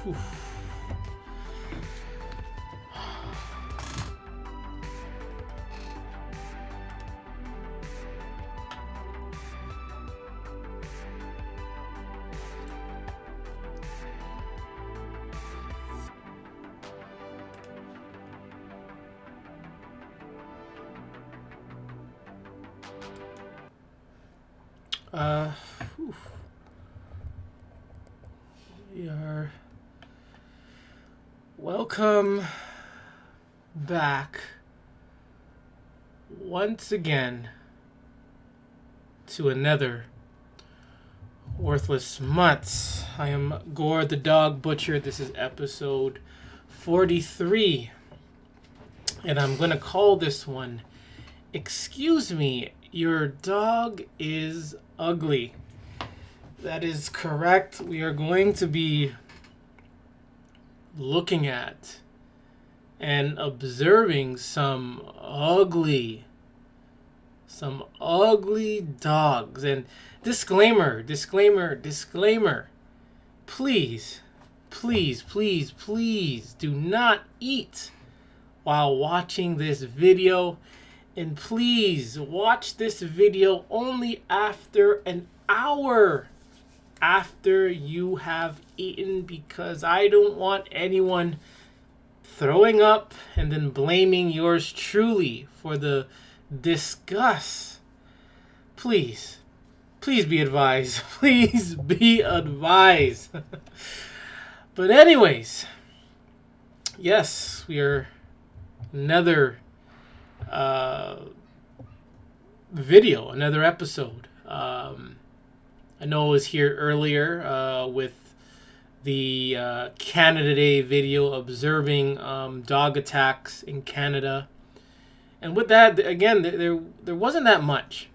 Whew. Whew. We are welcome back once again to another Worthless Mutts. I am Gore the Dog Butcher. This is episode 43, and I'm gonna call this one "Excuse Me, Your Dog is Ugly." That is correct. We are going to be looking at and observing some ugly dogs. And disclaimer. Please do not eat while watching this video. And please watch this video only after an hour after you have eaten, because I don't want anyone throwing up and then blaming yours truly for the disgust. Please be advised. Please be advised. But anyways, yes, we are another video, another episode. I know I was here earlier with the Canada Day video observing dog attacks in Canada. And with that, again, there wasn't that much.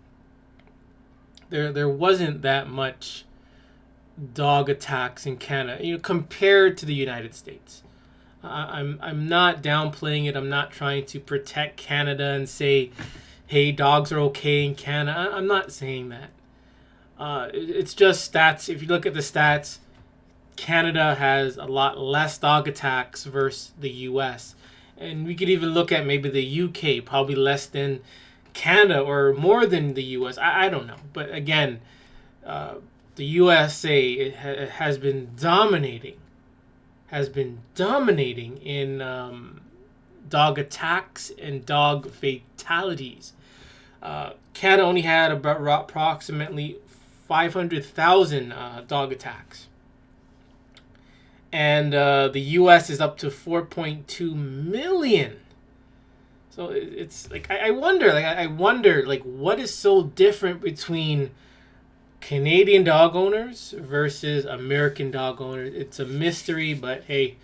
There wasn't that much dog attacks in Canada, compared to the United States. I'm not downplaying it. I'm not trying to protect Canada and say, hey, dogs are okay in Canada. I'm not saying that. It's just stats. If you look at the stats, Canada has a lot less dog attacks versus the US. And we could even look at maybe the UK, probably less than Canada or more than the US. I don't know. But again, the USA has been dominating in dog attacks and dog fatalities. Canada only had about approximately 500,000 dog attacks. And the US is up to 4.2 million. So it's like, I wonder, what is so different between Canadian dog owners versus American dog owners? It's a mystery, but hey,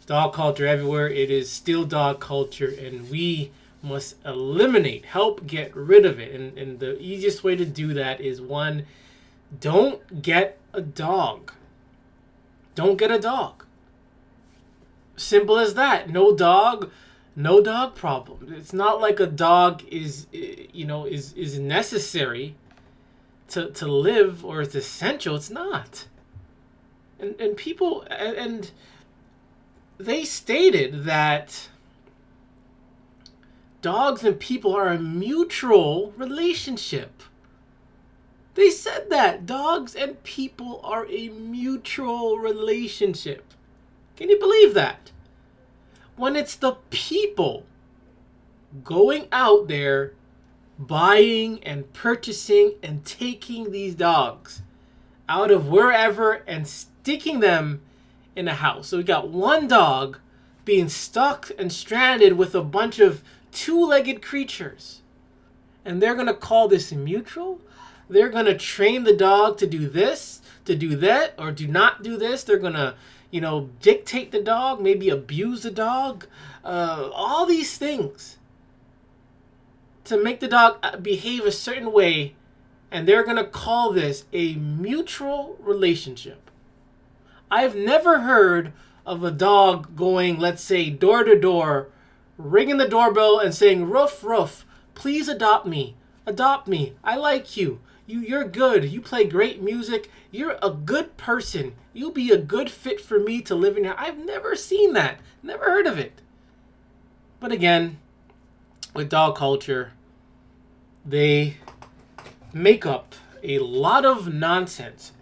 dog culture everywhere. It is still dog culture, and we must help get rid of it. And the easiest way to do that is, one, don't get a dog. Don't get a dog. Simple as that. No dog problem. It's not like a dog is necessary to live, or it's essential. It's not. And people, and they stated that dogs and people are a mutual relationship. They said that dogs and people are a mutual relationship. Can you believe that? When it's the people going out there buying and purchasing and taking these dogs out of wherever and sticking them in a house. So we got one dog being stuck and stranded with a bunch of two-legged creatures. And they're going to call this mutual? They're going to train the dog to do this, to do that, or do not do this. They're going to, dictate the dog, maybe abuse the dog. All these things to make the dog behave a certain way. And they're going to call this a mutual relationship. I've never heard of a dog going, let's say, door to door, ringing the doorbell and saying, "Ruff, ruff, please adopt me. Adopt me. I like you. You're good. You play great music. You're a good person. You'll be a good fit for me to live in here. I've never seen that. Never heard of it. But again, with dog culture, they make up a lot of nonsense.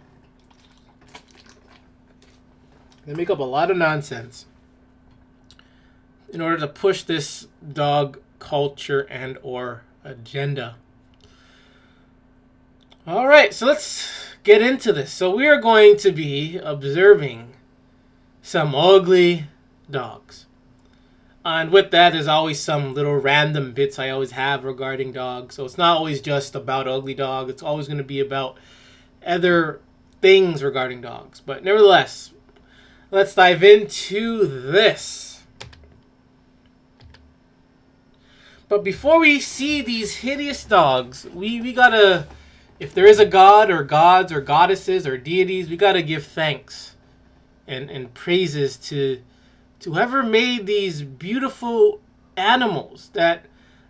They make up a lot of nonsense in order to push this dog culture and or agenda. All right, so let's get into this. So we are going to be observing some ugly dogs. And with that, there's always some little random bits I always have regarding dogs. So it's not always just about ugly dogs. It's always going to be about other things regarding dogs. But nevertheless, let's dive into this. But before we see these hideous dogs, we gotta, if there is a god or gods or goddesses or deities, we gotta give thanks and praises to whoever made these beautiful animals that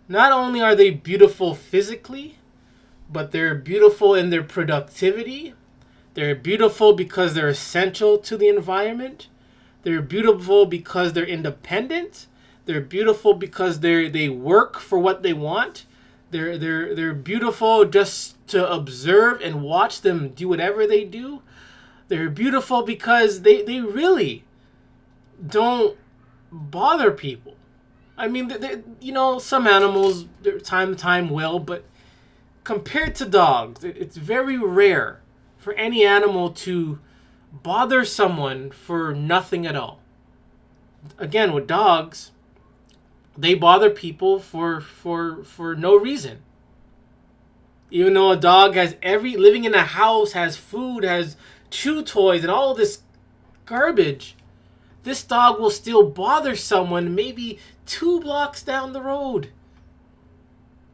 not only are they beautiful physically, but they're beautiful in their productivity. They're beautiful because they're essential to the environment. They're beautiful because they're independent. They're beautiful because they work for what they want. They're beautiful just to observe and watch them do whatever they do. They're beautiful because they really don't bother people. I mean, some animals, time to time will, but compared to dogs, it's very rare for any animal to bother someone for nothing at all. Again, with dogs, they bother people for no reason. Even though a dog has living in a house, has food, has chew toys, and all this garbage, this dog will still bother someone maybe 2 blocks down the road.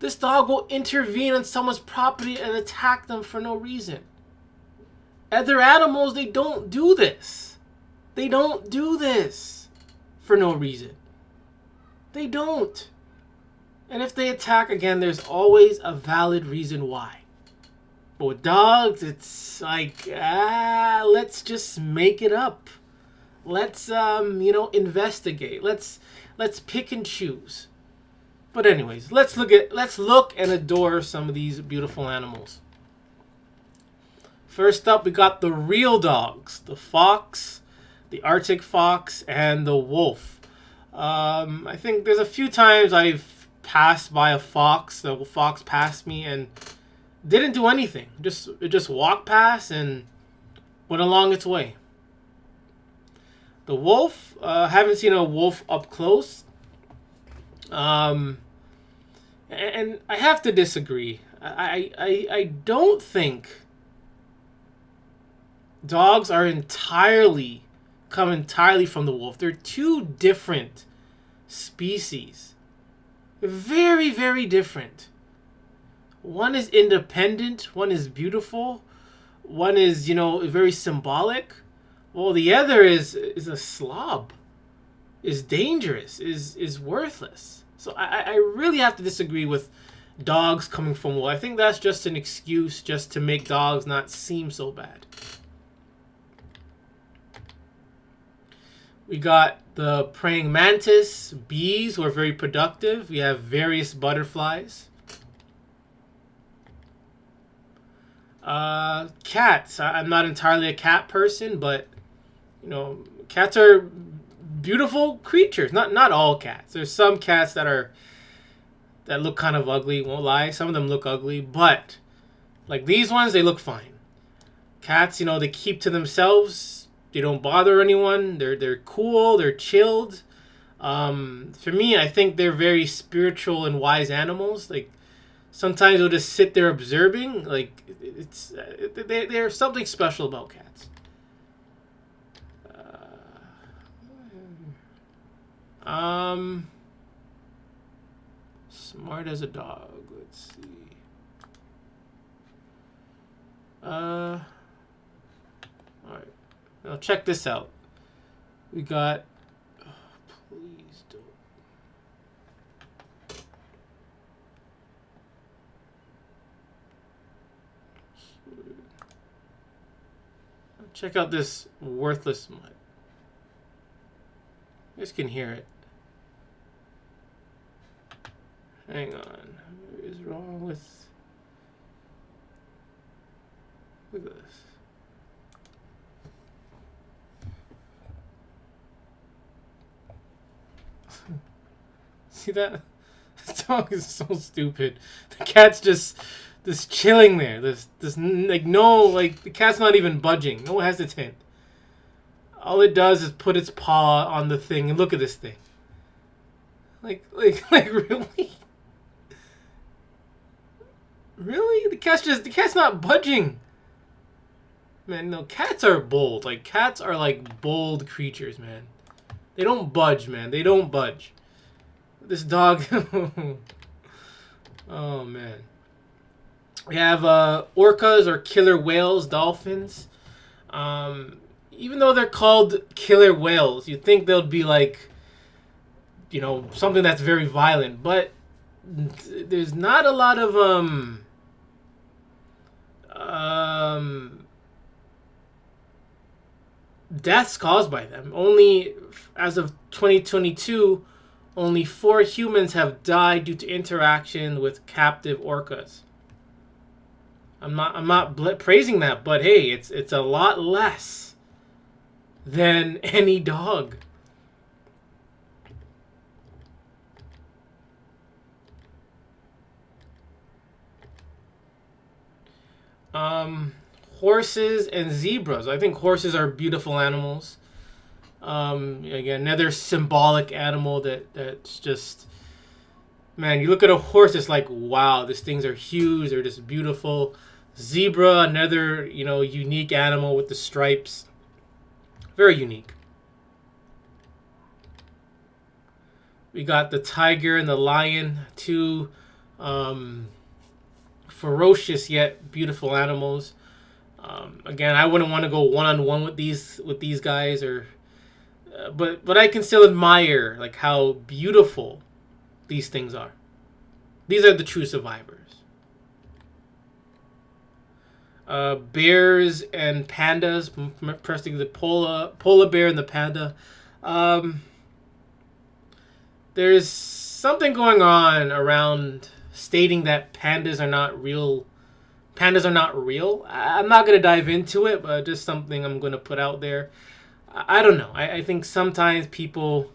This dog will intervene on someone's property and attack them for no reason. Other animals, they don't do this. They don't do this for no reason. They don't. And if they attack again, there's always a valid reason why. But with dogs, it's like, let's just make it up. Let's investigate. Let's pick and choose. But anyways, let's look and adore some of these beautiful animals. First up, we got the real dogs, the fox, the Arctic fox, and the wolf. I think there's a few times I've passed by a fox. The fox passed me and didn't do anything. It just walked past and went along its way. The wolf, haven't seen a wolf up close. And I have to disagree. I don't think dogs come entirely from the wolf. They're two different species. They're very, very different. One is independent. One is beautiful. One is, very symbolic. Well, the other is a slob. Is dangerous. Is worthless. So I really have to disagree with dogs coming from wolf. I think that's just an excuse just to make dogs not seem so bad. We got the praying mantis, bees who are very productive. We have various butterflies. Cats. I'm not entirely a cat person, but cats are beautiful creatures. Not all cats. There's some cats that look kind of ugly, won't lie. Some of them look ugly, but like these ones, they look fine. Cats, they keep to themselves. They don't bother anyone. They're cool. They're chilled. For me, I think they're very spiritual and wise animals. Like sometimes they'll just sit there observing. Like there's something special about cats. Smart as a dog. Let's see. All right. Now check this out. We got. Oh, please don't. Check out this worthless mutt. You guys can hear it. Hang on. What is wrong with... Look at this. See that? This dog is so stupid. The cat's just chilling there. This like no, like the cat's not even budging. No hesitant. All it does is put its paw on the thing and look at this thing. Like really? Really? The cat's not budging. Man, no, cats are bold. Like cats are like bold creatures, man. They don't budge, man. They don't budge. This dog. Oh man. We have orcas or killer whales, dolphins. Even though they're called killer whales, you'd think they'll be like, you know, something that's very violent. But there's not a lot of deaths caused by them. Only as of 2022, only 4 humans have died due to interaction with captive orcas. I'm not praising that, but hey, it's a lot less than any dog. Horses and zebras. I think horses are beautiful animals. Again, another symbolic animal that's just, man, you look at a horse, it's like, wow, these things are huge, they're just beautiful. Zebra, another, you know, unique animal with the stripes. Very unique. We got the tiger and the lion, two ferocious yet beautiful animals. Again, I wouldn't want to go one-on-one with these guys, or but I can still admire like how beautiful these things are. These are the true survivors. Bears and pandas, personally the polar bear and the panda. There's something going on around stating that pandas are not real. Pandas are not real. I'm not going to dive into it, but just something I'm going to put out there. I don't know. I think sometimes people,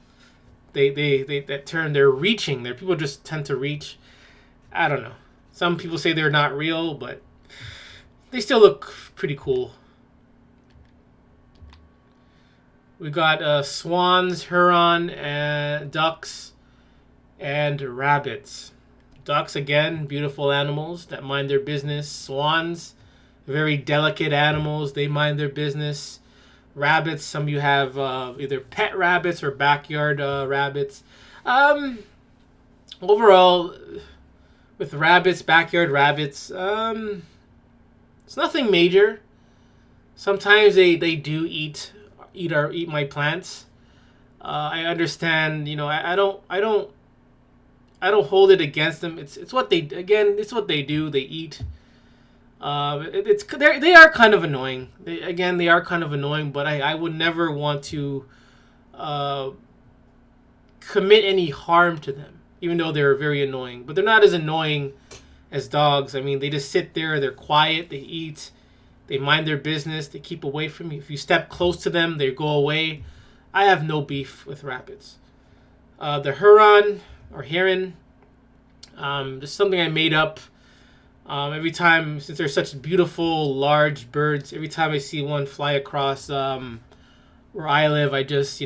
they're reaching. People just tend to reach. I don't know. Some people say they're not real, but they still look pretty cool. We got swans, heron, and ducks, and rabbits. Ducks, again, beautiful animals that mind their business. Swans, very delicate animals. They mind their business. Rabbits, some of you have either pet rabbits or backyard rabbits. Overall, with rabbits, backyard rabbits, it's nothing major. Sometimes they do eat my plants. I understand, you know, I don't hold it against them. It's what they do. They eat. They are kind of annoying. They are kind of annoying. But I would never want to commit any harm to them, even though they're very annoying. But they're not as annoying as dogs. I mean, they just sit there. They're quiet. They eat. They mind their business. They keep away from you. If you step close to them, they go away. I have no beef with rabbits. The heron or heron, just something I made up. Every time, since they're such beautiful, large birds, every time I see one fly across where I live, I just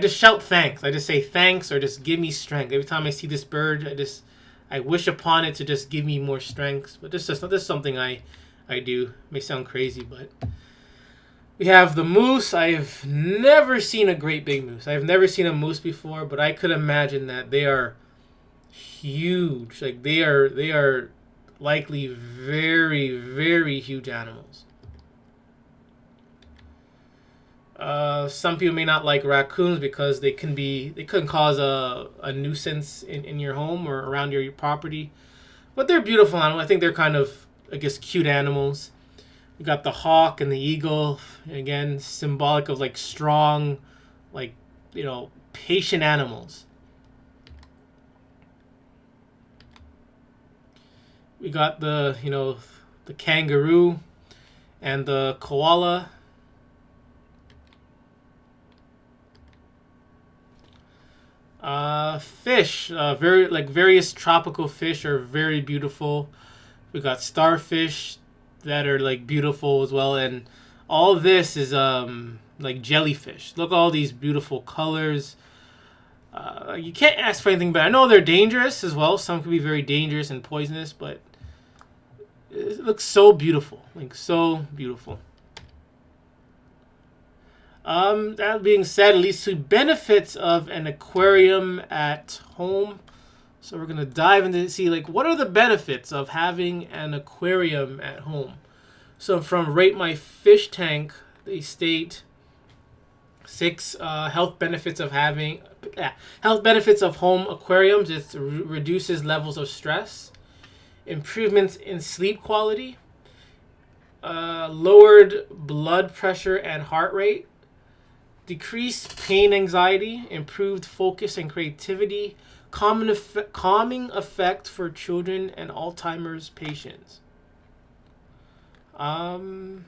shout thanks. I just say thanks, or just give me strength. Every time I see this bird, I wish upon it to just give me more strength. But this is something I do. It may sound crazy, but we have the moose. I've never seen a great big moose. I've never seen a moose before, but I could imagine that they are huge. Like they are likely very, very huge animals. Some people may not like raccoons because they can cause a nuisance in your home or around your property. But they're beautiful animals. I think they're kind of, I guess, cute animals. We got the hawk and the eagle. Again, symbolic of like strong, like, patient animals. We got the kangaroo and the koala. Fish, various tropical fish are very beautiful. We got starfish that are like beautiful as well, and all this is like jellyfish. Look at all these beautiful colors. You can't ask for anything, but I know they're dangerous as well. Some can be very dangerous and poisonous, but it looks so beautiful, like so beautiful. That being said, it leads to benefits of an aquarium at home. So we're gonna dive into see like what are the benefits of having an aquarium at home. So from Rate My Fish Tank, they state 6 health benefits of home aquariums. It reduces levels of stress, improvements in sleep quality, lowered blood pressure and heart rate, decreased pain anxiety, improved focus and creativity, calming effect for children and Alzheimer's patients. And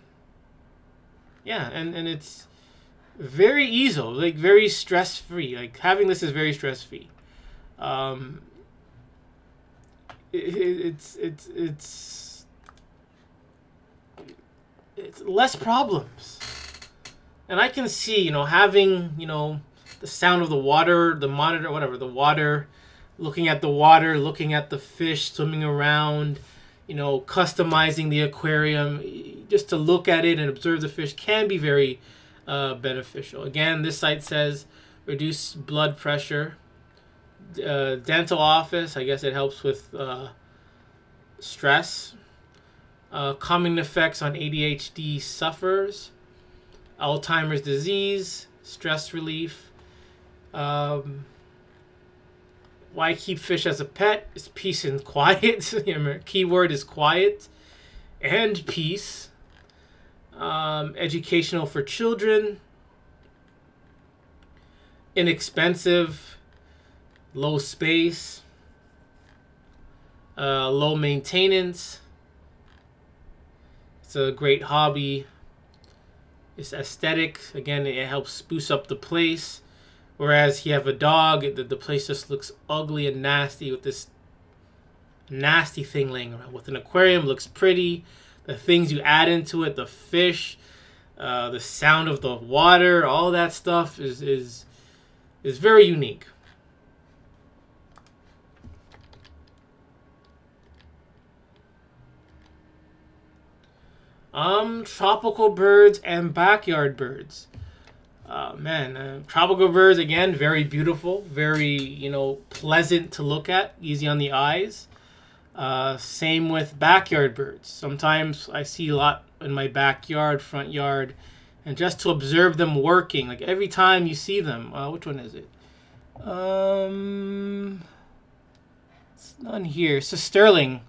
it's very easy, like very stress free. Like having this is very stress free. It's less problems. And I can see, having, the sound of the water, the monitor, whatever, the water, looking at the fish swimming around, customizing the aquarium, just to look at it and observe the fish can be very beneficial. Again, this site says reduce blood pressure. Dental office, I guess it helps with stress. Calming effects on ADHD sufferers. Alzheimer's disease, stress relief. Why keep fish as a pet? It's peace and quiet. Keyword is quiet and peace. Educational for children. Inexpensive. Low space. Low maintenance. It's a great hobby. It's aesthetic. Again, it helps spruce up the place. Whereas you have a dog, the place just looks ugly and nasty with this nasty thing laying around. With an aquarium, it looks pretty. The things you add into it, the fish, the sound of the water, all that stuff is very unique. Tropical birds and backyard birds. Tropical birds, again, very beautiful, very, pleasant to look at, easy on the eyes. Same with backyard birds. Sometimes I see a lot in my backyard, front yard, and just to observe them working, like every time you see them, which one is it? It's none here. It's a sterling.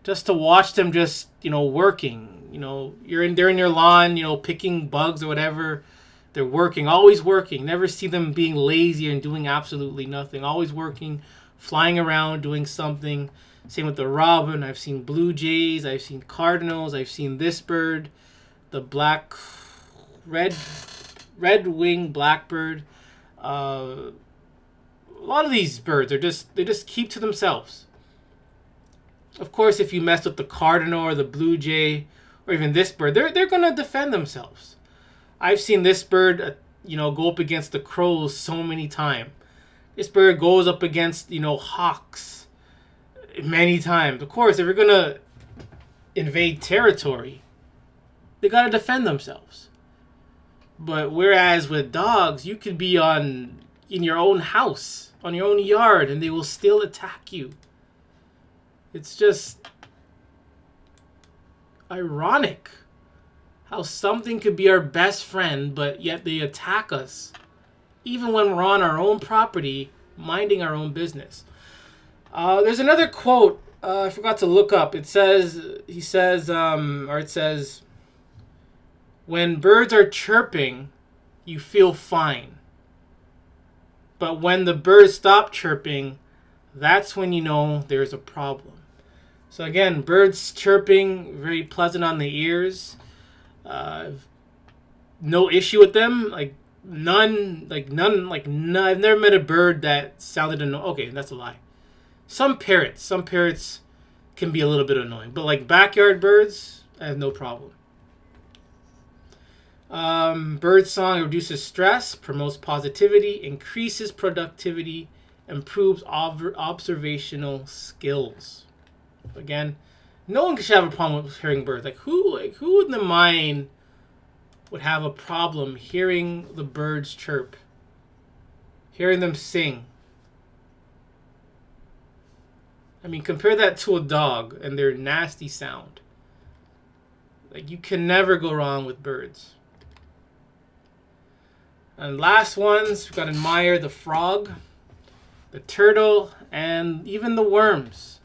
Just to watch them just, working. They're in your lawn, picking bugs or whatever. They're working, always working. Never see them being lazy and doing absolutely nothing. Always working, flying around, doing something. Same with the robin. I've seen blue jays. I've seen cardinals. I've seen this bird, the red-winged blackbird. A lot of these birds they just keep to themselves. Of course, if you mess with the cardinal or the blue jay or even this bird, they're gonna defend themselves. I've seen this bird, go up against the crows so many times. This bird goes up against, hawks many times. Of course, if you're gonna invade territory, they gotta defend themselves. But whereas with dogs, you could be in your own house, on your own yard, and they will still attack you. It's just ironic how something could be our best friend, but yet they attack us, even when we're on our own property, minding our own business. There's another quote I forgot to look up. It says, he says, or it says, when birds are chirping, you feel fine. But when the birds stop chirping, that's when you know there's a problem. So again, birds chirping, very pleasant on the ears. No issue with them. None. I've never met a bird that sounded annoying. Okay, that's a lie. Some parrots can be a little bit annoying, but like backyard birds, I have no problem. Bird song reduces stress, promotes positivity, increases productivity, improves observational skills. Again, no one should have a problem with hearing birds. Who in the mind would have a problem hearing the birds chirp, hearing them sing? I mean, compare that to a dog and their nasty sound. You can never go wrong with birds. And last ones, we've got to admire the frog, the turtle, and even the worms.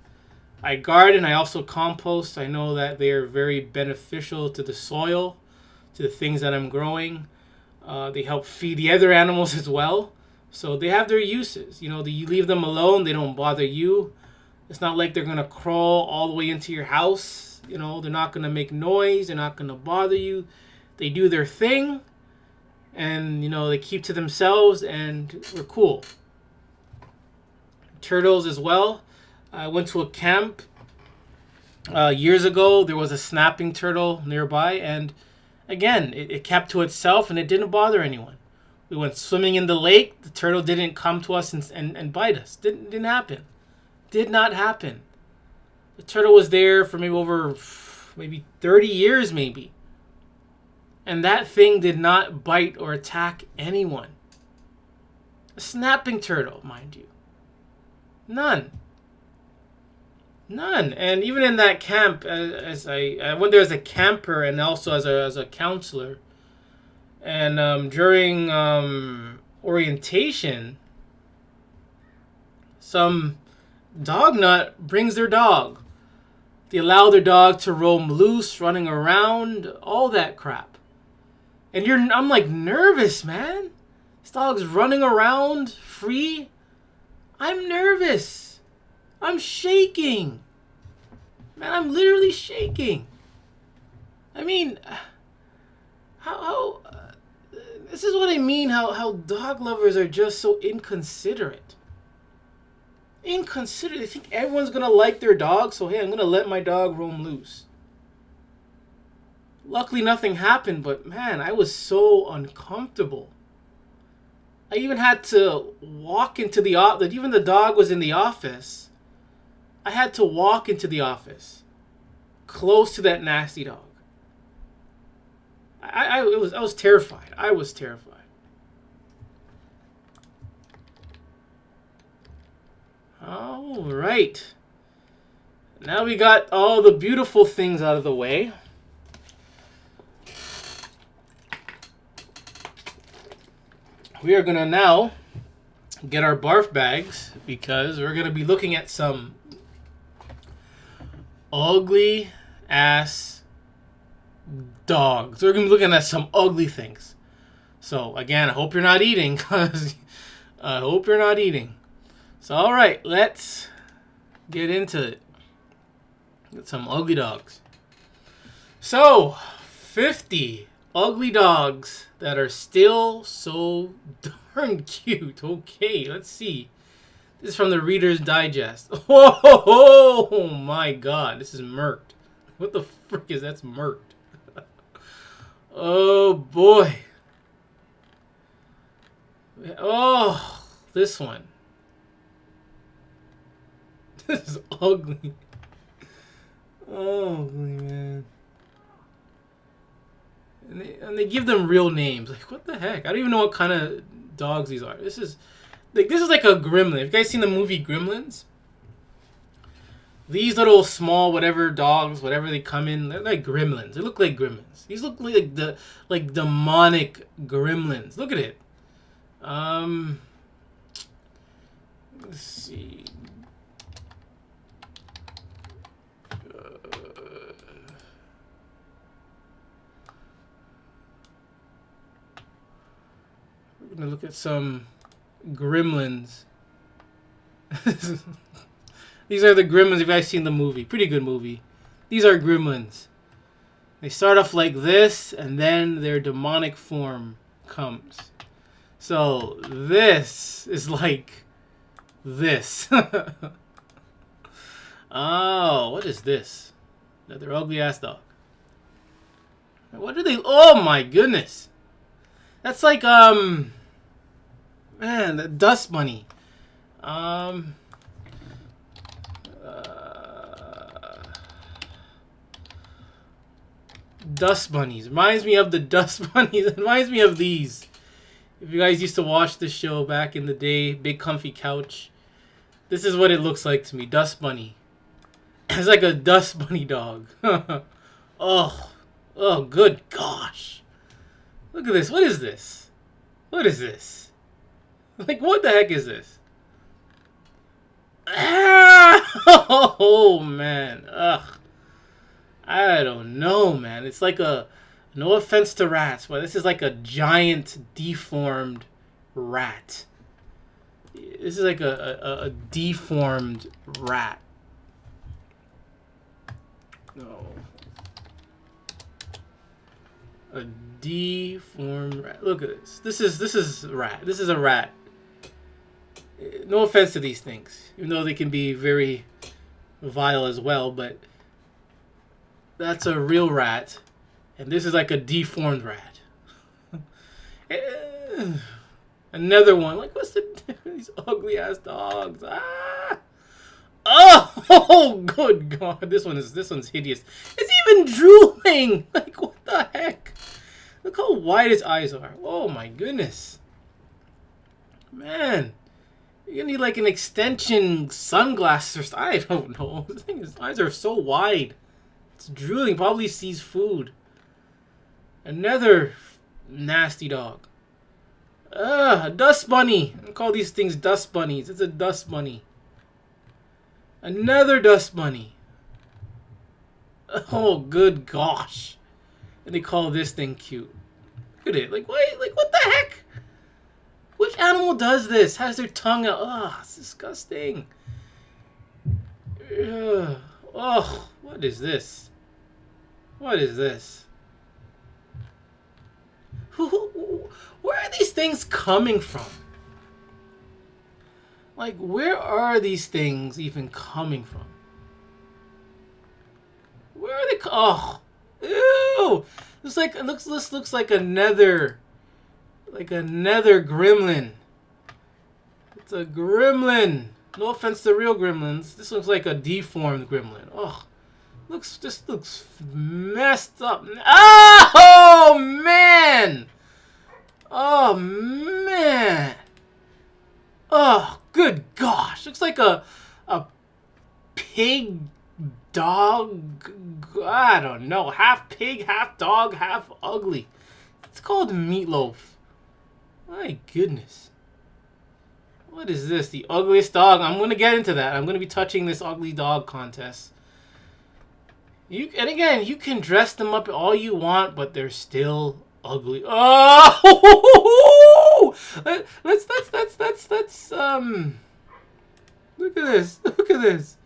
I garden, I also compost. I know that they are very beneficial to the soil, to the things that I'm growing. They help feed the other animals as well. So they have their uses. You leave them alone, they don't bother you. It's not like they're going to crawl all the way into your house. They're not going to make noise. They're not going to bother you. They do their thing. And, they keep to themselves, and we're cool. Turtles as well. I went to a camp years ago. There was a snapping turtle nearby, and again, it kept to itself, and it didn't bother anyone. We went swimming in the lake. The turtle didn't come to us and bite us. Didn't happen. Did not happen. The turtle was there for maybe 30 years, maybe. And that thing did not bite or attack anyone. A snapping turtle, mind you. None. And even in that camp, as I went there as a camper and also as a counselor. And during orientation, some dog nut brings their dog. They allow their dog to roam loose, running around, all that crap. And I'm nervous, man. This dog's running around free. I'm nervous. I'm shaking. Man, I'm literally shaking. I mean, how this is what I mean, how dog lovers are just so inconsiderate. They think everyone's going to like their dog, so hey, I'm going to let my dog roam loose. Luckily, nothing happened, but man, I was so uncomfortable. I even had to walk into the office. Even the dog was in the office. I had to walk into the office, close to that nasty dog. I was terrified. I was terrified. All right. Now we got all the beautiful things out of the way. We are going to now get our barf bags because we're going to be looking at some ugly ass dogs. We're going to be looking at some ugly things. So, again, I hope you're not eating. So, all right, let's get into it. Get some ugly dogs. So, 50 ugly dogs that are still so darn cute. Okay, let's see. This is from the Reader's Digest. Oh my god, this is murked. What the frick is that's murked? Oh boy. Oh, this one. This is ugly. Ugly, man. And they give them real names. What the heck? I don't even know what kind of dogs these are. This is like a gremlin. Have you guys seen the movie Gremlins? These little small whatever dogs, whatever they come in, they're like gremlins. They look like gremlins. These look like demonic gremlins. Look at it. Let's see. We're gonna look at some Gremlins. These are the Gremlins. If you guys seen the movie, pretty good movie. These are Gremlins. They start off like this, and then their demonic form comes. So this is like this. Oh, what is this? Another ugly ass dog. What do they? Oh my goodness. That's like man, the Dust Bunny. Dust Bunnies. Reminds me of the Dust Bunnies. It reminds me of these. If you guys used to watch the show back in the day, Big Comfy Couch. This is what it looks like to me. Dust Bunny. It's like a Dust Bunny dog. Oh. Oh, good gosh. Look at this. What is this? What is this? Like, what the heck is this? Ah! Oh, man. Ugh. I don't know, man. It's like a... No offense to rats, but this is like a giant, deformed rat. This is like a deformed rat. No. A deformed rat. Look at this. This is a rat. This is a rat. No offense to these things, even though they can be very vile as well, but that's a real rat, and this is like a deformed rat. Another one. Like, what's the these ugly ass dogs? Ah! Oh, good God! This one's hideous. It's even drooling. Like, what the heck? Look how wide its eyes are. Oh my goodness, man! You're gonna need like an extension sunglasses or I don't know. The thing is, eyes are so wide. It's drooling. Probably sees food. Another nasty dog. A dust bunny. I call these things dust bunnies. It's a dust bunny. Another dust bunny. Oh, good gosh. And they call this thing cute. Look at it. Like, wait, like, what the heck? Which animal does this? Has their tongue out? Oh, it's disgusting. Ugh. Oh, what is this? What is this? Where are these things coming from? Like, where are these things even coming from? Where are they? Oh, ew! This looks like another gremlin. It's a gremlin. No offense to real gremlins. This looks like a deformed gremlin. Oh, this looks messed up. Oh man! Oh man! Oh, good gosh! Looks like a pig dog. I don't know. Half pig, half dog, half ugly. It's called Meatloaf. My goodness. What is this? The ugliest dog? I'm going to get into that. I'm going to be touching this ugly dog contest. And again, you can dress them up all you want, but they're still ugly. Oh! Let's look at this. Look at this.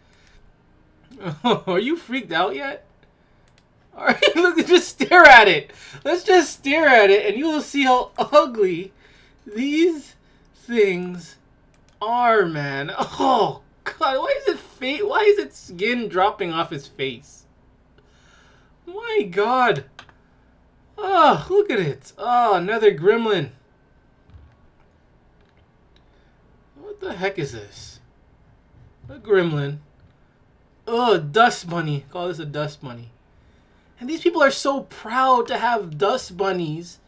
Oh, are you freaked out yet? Alright, look, just stare at it. Let's just stare at it and you will see how ugly these things are, man. Oh God, why is it skin dropping off his face? My God. Oh, look at it. Oh, another gremlin. What the heck is this? A gremlin. Oh, dust bunny. Call this a dust bunny. And these people are so proud to have dust bunnies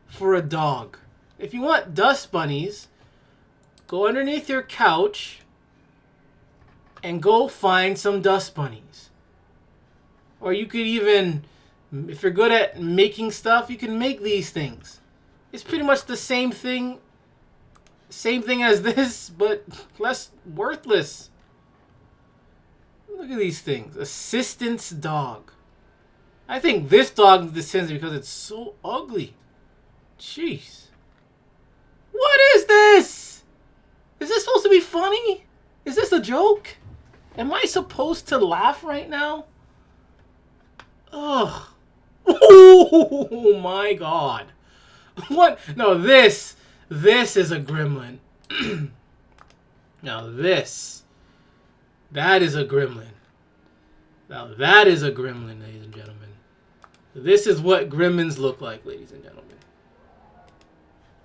for a dog. If you want dust bunnies, go underneath your couch and go find some dust bunnies. Or you could even, if you're good at making stuff, you can make these things. It's pretty much the same thing as this, but less worthless. Look at these things. Assistant's dog. I think this dog descends because it's so ugly. Jeez. What is this? Is this supposed to be funny? Is this a joke? Am I supposed to laugh right now? Ugh. Oh my god. What? No, this is a gremlin. Now that is a gremlin. Now that is a gremlin, ladies and gentlemen. This is what gremlins look like, ladies and gentlemen.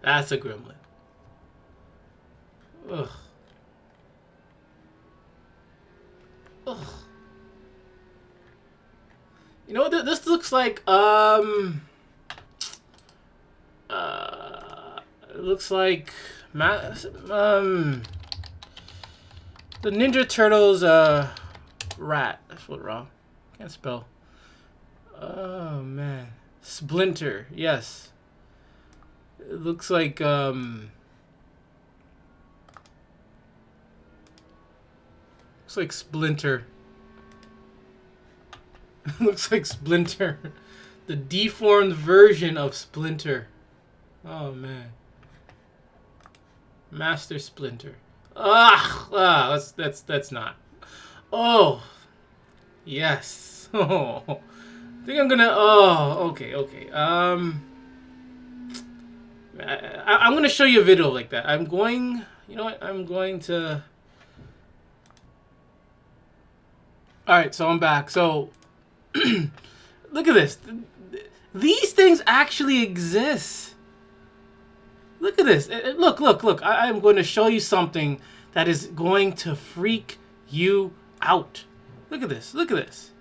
That's a gremlin. Ugh. Ugh. You know what this looks like? It looks like the Ninja Turtles rat. That's what wrong. Can't spell. Oh man. Splinter. Yes. It looks like looks like Splinter. Looks like Splinter. The deformed version of Splinter. Oh man. Master Splinter. That's not. Oh. Yes. Oh. I think I'm gonna. Oh, okay. I'm gonna show you a video like that. I'm going. You know what? I'm going to. All right, so I'm back. So, look at this. These things actually exist. Look at this. Look. I'm going to show you something that is going to freak you out. Look at this. Look at this.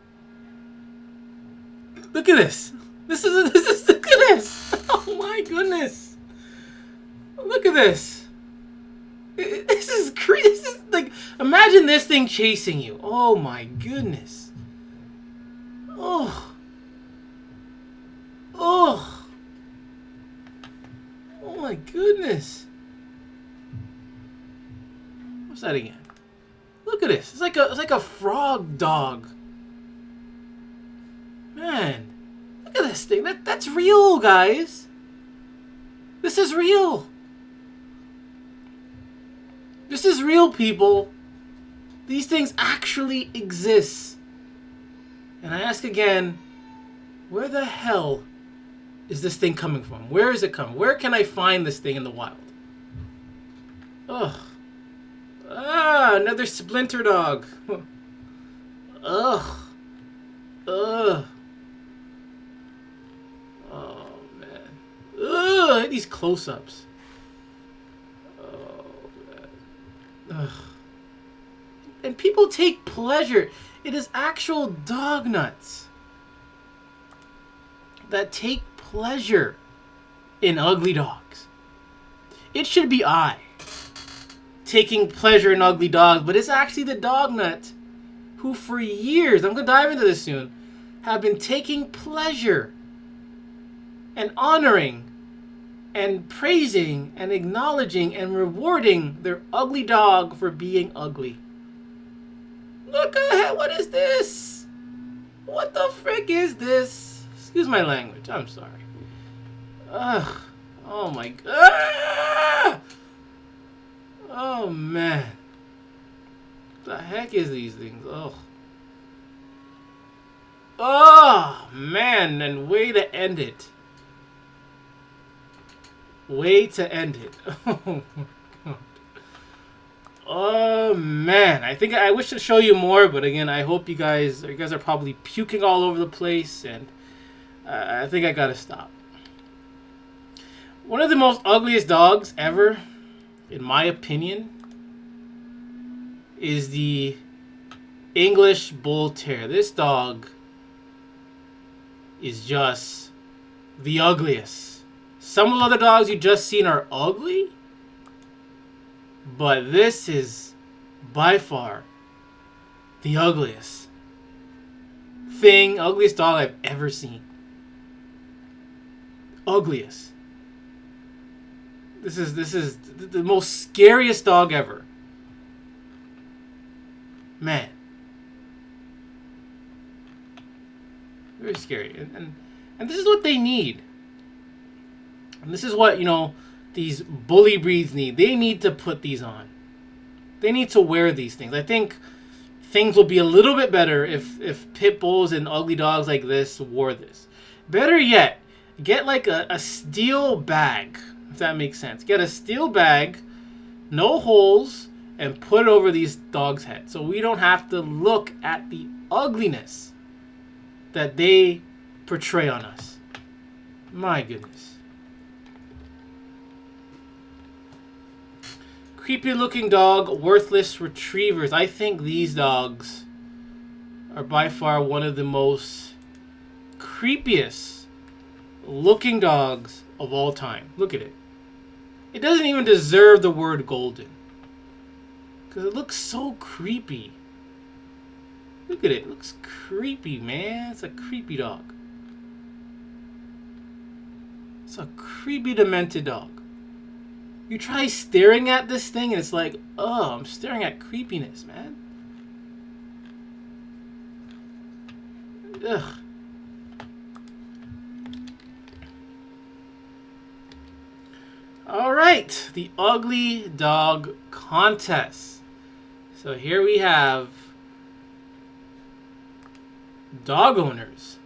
Look at this. This is look at this. Oh my goodness. Look at this. This is crazy. This is like, imagine this thing chasing you. Oh my goodness. Oh. Oh. Oh my goodness. What's that again? Look at this. It's like a frog dog. Man, look at this thing. That's real, guys. This is real. This is real, people. These things actually exist. And I ask again, where the hell is this thing coming from? Where is it coming? Where can I find this thing in the wild? Ugh. Ah, another Splinter dog. Ugh. Ugh. Oh, man. Ugh, these close-ups. Oh, man. Ugh. And people take pleasure. It is actual dog nuts that take pleasure in ugly dogs. It should be I taking pleasure in ugly dogs, but it's actually the dog nut who for years, I'm going to dive into this soon, have been taking pleasure and honoring and praising and acknowledging and rewarding their ugly dog for being ugly. Look ahead, what is this? What the frick is this? Excuse my language, I'm sorry. Ugh. Oh my god. Oh man. What the heck is these things? Oh. Oh man, and way to end it. Way to end it. Oh my god. Oh man, I wish to show you more, but again, I hope you guys are probably puking all over the place, and I think I gotta stop. One of the most ugliest dogs ever, in my opinion, is the English Bull Terrier. This dog is just the ugliest. Some of the other dogs you just seen are ugly, but this is by far the ugliest dog I've ever seen. Ugliest. This is the most scariest dog ever. Man. Very scary. And this is what they need. And this is what, you know, these bully breeds need. They need to put these on. They need to wear these things. I think things will be a little bit better if pit bulls and ugly dogs like this wore this. Better yet, get like a steel bag, if that makes sense. Get a steel bag, no holes, and put it over these dogs' heads. So we don't have to look at the ugliness that they portray on us. My goodness. Creepy looking dog, worthless retrievers. I think these dogs are by far one of the most creepiest looking dogs of all time. Look at it. It doesn't even deserve the word golden. Because it looks so creepy. Look at it. It looks creepy, man. It's a creepy dog. It's a creepy, demented dog. You try staring at this thing and it's like, oh, I'm staring at creepiness, man. Ugh. All right, the ugly dog contest. So here we have dog owners.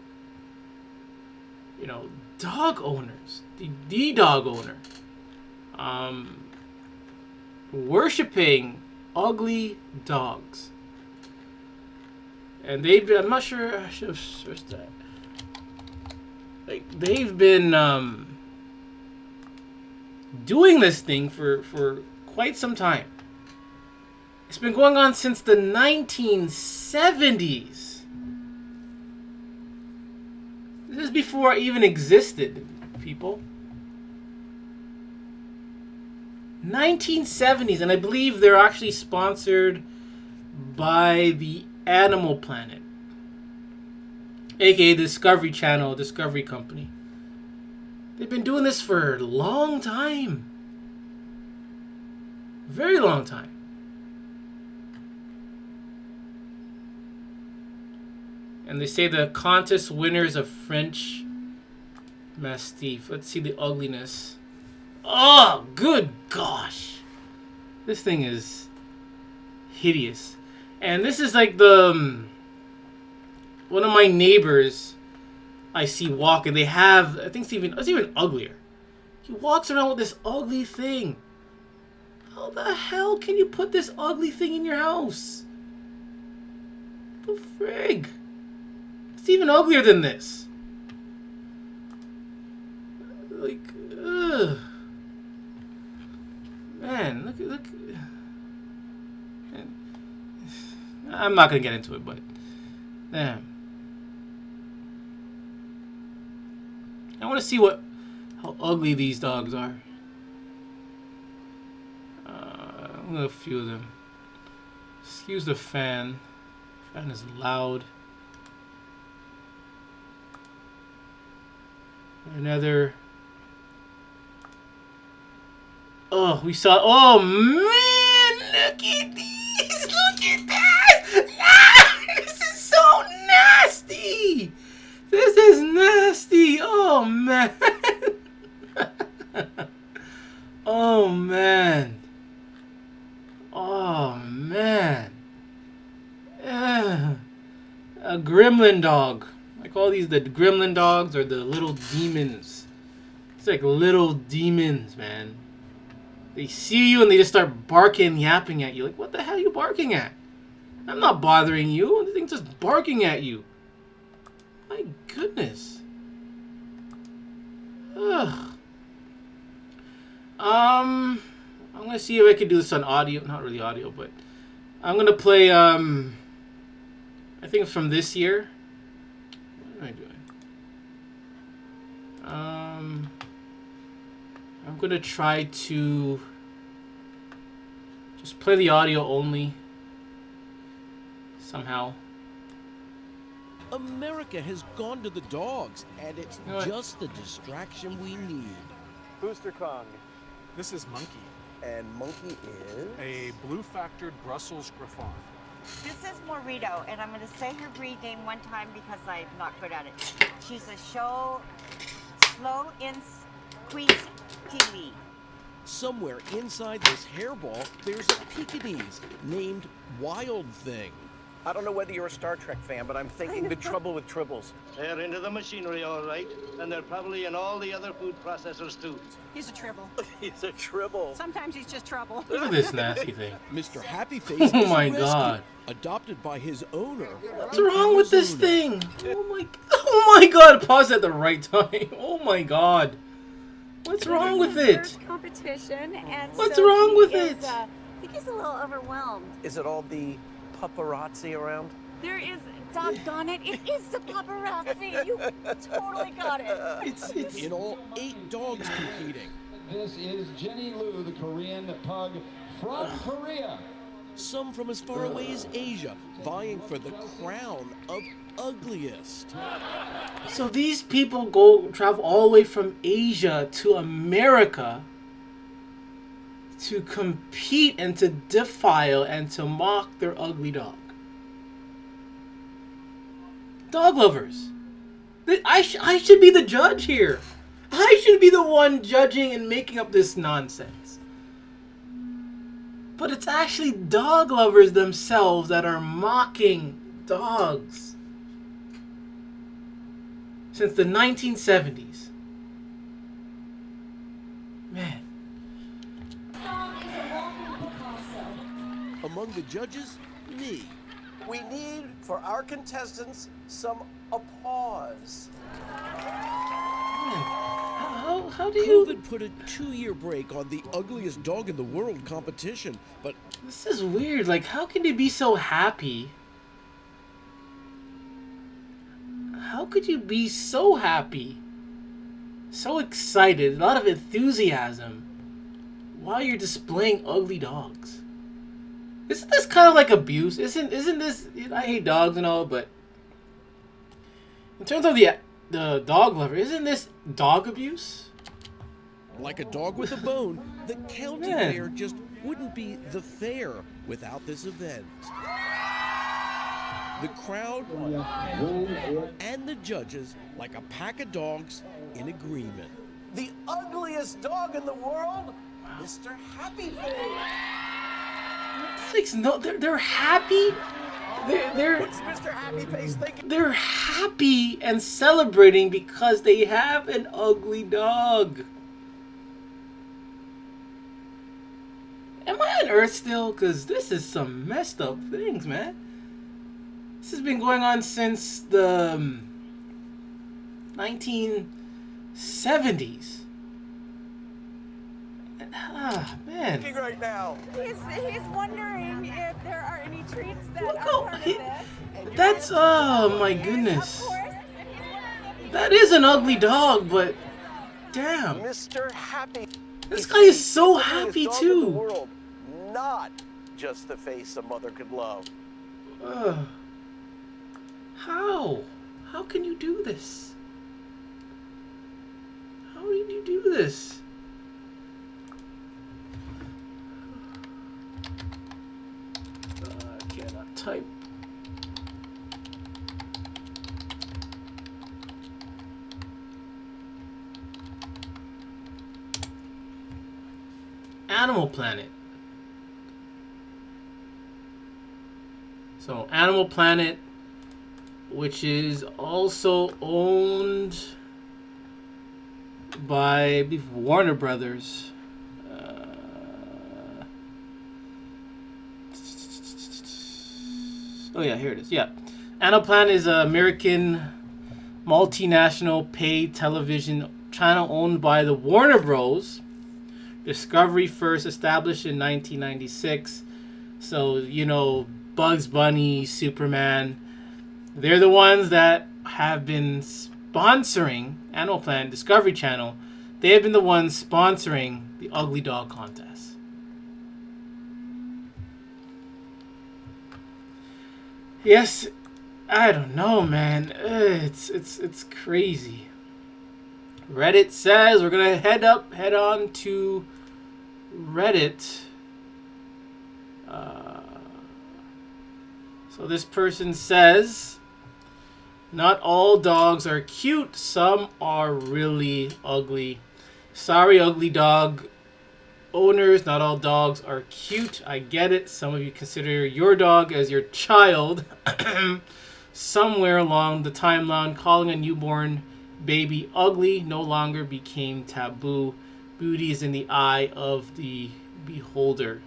You know, dog owners. The dog owner. Worshipping ugly dogs. And they've been, I'm not sure I should have switched that. Like, they've been doing this thing for quite some time. It's been going on since the 1970s. This is before I even existed, people. 1970s, and I believe they're actually sponsored by the Animal Planet, aka Discovery Channel, Discovery Company. They've been doing this for a long time. Very long time. And they say the contest winner is a French Mastiff. Let's see the ugliness. Oh, good gosh. This thing is hideous. And this is like the... one of my neighbors I see walking. They have... I think it's even uglier. He walks around with this ugly thing. How the hell can you put this ugly thing in your house? The frig? It's even uglier than this. Like, ugh. Man, look. I'm not gonna get into it, but damn. I want to see how ugly these dogs are. I'm gonna a few of them. Excuse the fan. Fan is loud. Another. Oh, we saw. Oh man, look at these! Look at that! Ah, this is so nasty. This is nasty. Oh man. Oh man. Oh man. A gremlin dog. I call these the gremlin dogs or the little demons. It's like little demons, man. They see you and they just start barking, yapping at you. Like, what the hell are you barking at? I'm not bothering you. The thing's just barking at you. My goodness. Ugh. I'm gonna see if I can do this on audio. Not really audio, but I'm gonna play. I think it's from this year. What am I doing? I'm gonna try to just play the audio only somehow. America has gone to the dogs, and it's just the distraction we need. Booster Kong. This is Monkey, And Monkey is... a blue-factored Brussels Griffon. This is Morito, and I'm going to say her breed name one time because I'm not good at it. She's a slow squeeze TV. Somewhere inside this hairball, there's a Pekingese named Wild Thing. I don't know whether you're a Star Trek fan, but I'm thinking Big Trouble with Tribbles. They're into the machinery, all right, and they're probably in all the other food processors, too. He's a tribble. He's a Tribble. Sometimes he's just trouble. Look at this nasty thing. Mr. Happy Face Oh is my a rescue, God. adopted by his owner. What's wrong with this thing? Oh my god, pause at the right time. Oh my god. What's wrong with it? Competition, and What's so wrong he with is, it? I think he's a little overwhelmed. Is it all the paparazzi around? There is, doggone it, it is the paparazzi. You totally got it. It's In all, 8 dogs competing. This is Jenny Lu, the Korean pug from Korea. Some from as far away as Asia, vying for the crown of ugliest. So these people travel all the way from Asia to America to compete and to defile and to mock their ugly dog. Dog lovers. I should be the judge here. I should be the one judging and making up this nonsense. But it's actually dog lovers themselves that are mocking dogs. Since the 1970s. Man. Among the judges, me. We need, for our contestants, some applause. How do you... COVID put a 2-year break on the ugliest dog in the world competition, but This is weird. Like, how can they be so happy? How could you be so happy? So excited, a lot of enthusiasm, while you're displaying ugly dogs. Isn't this kind of like abuse? Isn't this... I hate dogs and all, but... In terms of the dog lover, isn't this dog abuse? like a dog with a bone, the county Man. fair just wouldn't be the fair without this event. The crowd and the judges like a pack of dogs in agreement. The ugliest dog in the world, Mr. Happy Face. It's like, no, they're happy. They're What's Mr. Happy Face thinking? they're happy and celebrating because they have an ugly dog. Am I on Earth still? Because this is some messed up things, man. This has been going on since the 1970s. Ah, man. Thinking right now. He's wondering if there are any treats that Look are how part of he- this. That's, oh my Of goodness. course, and he's wondering if That is an ugly dog, but damn. Mr. Happy. This guy is so Face, the happy ugliest dog in the too. world, not just the face a mother could love. Ugh. How? How can you do this? How did you do this? I cannot type. Animal Planet. So, Animal Planet, which is also owned by, I believe, Warner Brothers. Oh yeah, here it is. Yeah, Animal Planet is an American multinational paid television channel owned by the Warner Bros. Discovery first established in 1996. So, you know, Bugs Bunny, Superman, they're the ones that have been sponsoring Animal Planet, Discovery Channel. They have been the ones sponsoring the Ugly Dog Contest. Yes, I don't know, man. It's crazy. Reddit says we're gonna head on to Reddit. So this person says, not all dogs are cute. Some are really ugly. Sorry, ugly dog owners. Not all dogs are cute. I get it. Some of you consider your dog as your child. Somewhere along the timeline, calling a newborn baby ugly no longer became taboo. Beauty is in the eye of the beholder.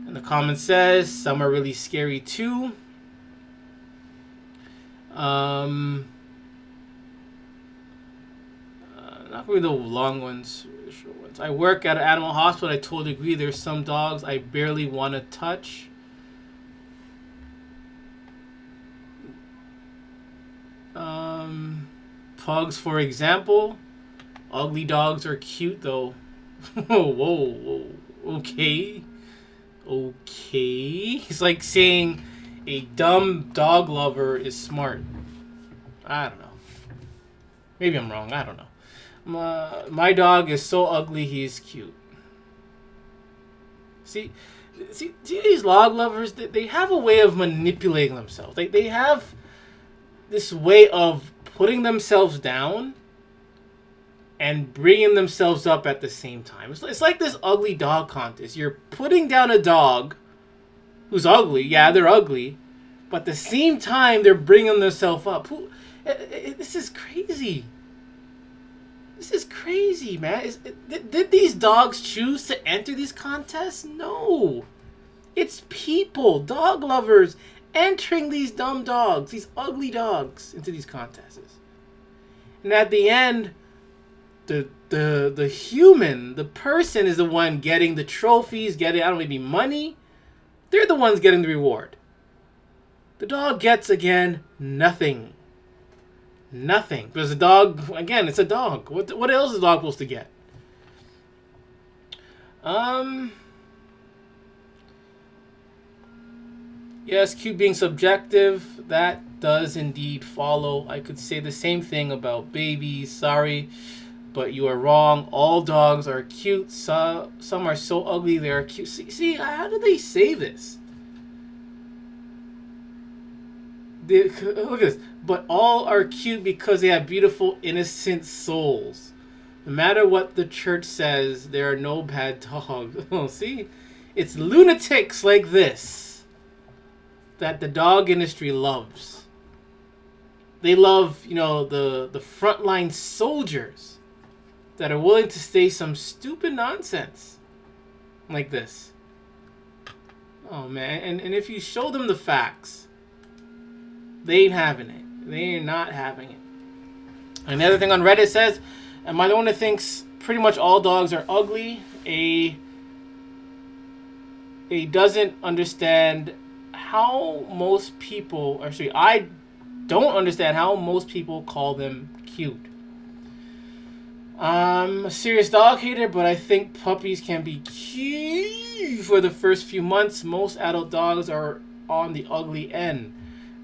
And the comment says, some are really scary too. Not really the long ones, the short ones. I work at an animal hospital. I totally agree. There's some dogs I barely want to touch. Pugs, for example. Ugly dogs are cute, though. Whoa. Okay. It's like saying a dumb dog lover is smart. I don't know. Maybe I'm wrong. I don't know. My dog is so ugly, he's cute. See, these dog lovers, they have a way of manipulating themselves. They have this way of putting themselves down and bringing themselves up at the same time. It's like this ugly dog contest. You're putting down a dog who's ugly. Yeah, they're ugly. But at the same time, they're bringing themselves up. This is crazy. This is crazy, man. Did these dogs choose to enter these contests? No. It's people, dog lovers, entering these dumb dogs, these ugly dogs, into these contests. And at the end, the human, the person is the one getting the trophies, getting, I don't know, maybe money. They're the ones getting the reward. The dog gets, again, nothing. Nothing. Because the dog, again, it's a dog. What else is a dog supposed to get? Yes, cute being subjective. That does indeed follow. I could say the same thing about babies. Sorry, but you are wrong. All dogs are cute. Some are so ugly they are cute. See, how do they say this? Look at this. But all are cute because they have beautiful, innocent souls. No matter what the church says, there are no bad dogs. Oh, see? It's lunatics like this that the dog industry loves. They love, the frontline soldiers that are willing to say some stupid nonsense like this. Oh, man. And if you show them the facts, they ain't having it. They are not having it. And the other thing on Reddit says, am I the one that thinks pretty much all dogs are ugly? A doesn't understand how most people, actually, I don't understand how most people call them cute. I'm a serious dog hater, but I think puppies can be cute for the first few months. Most adult dogs are on the ugly end.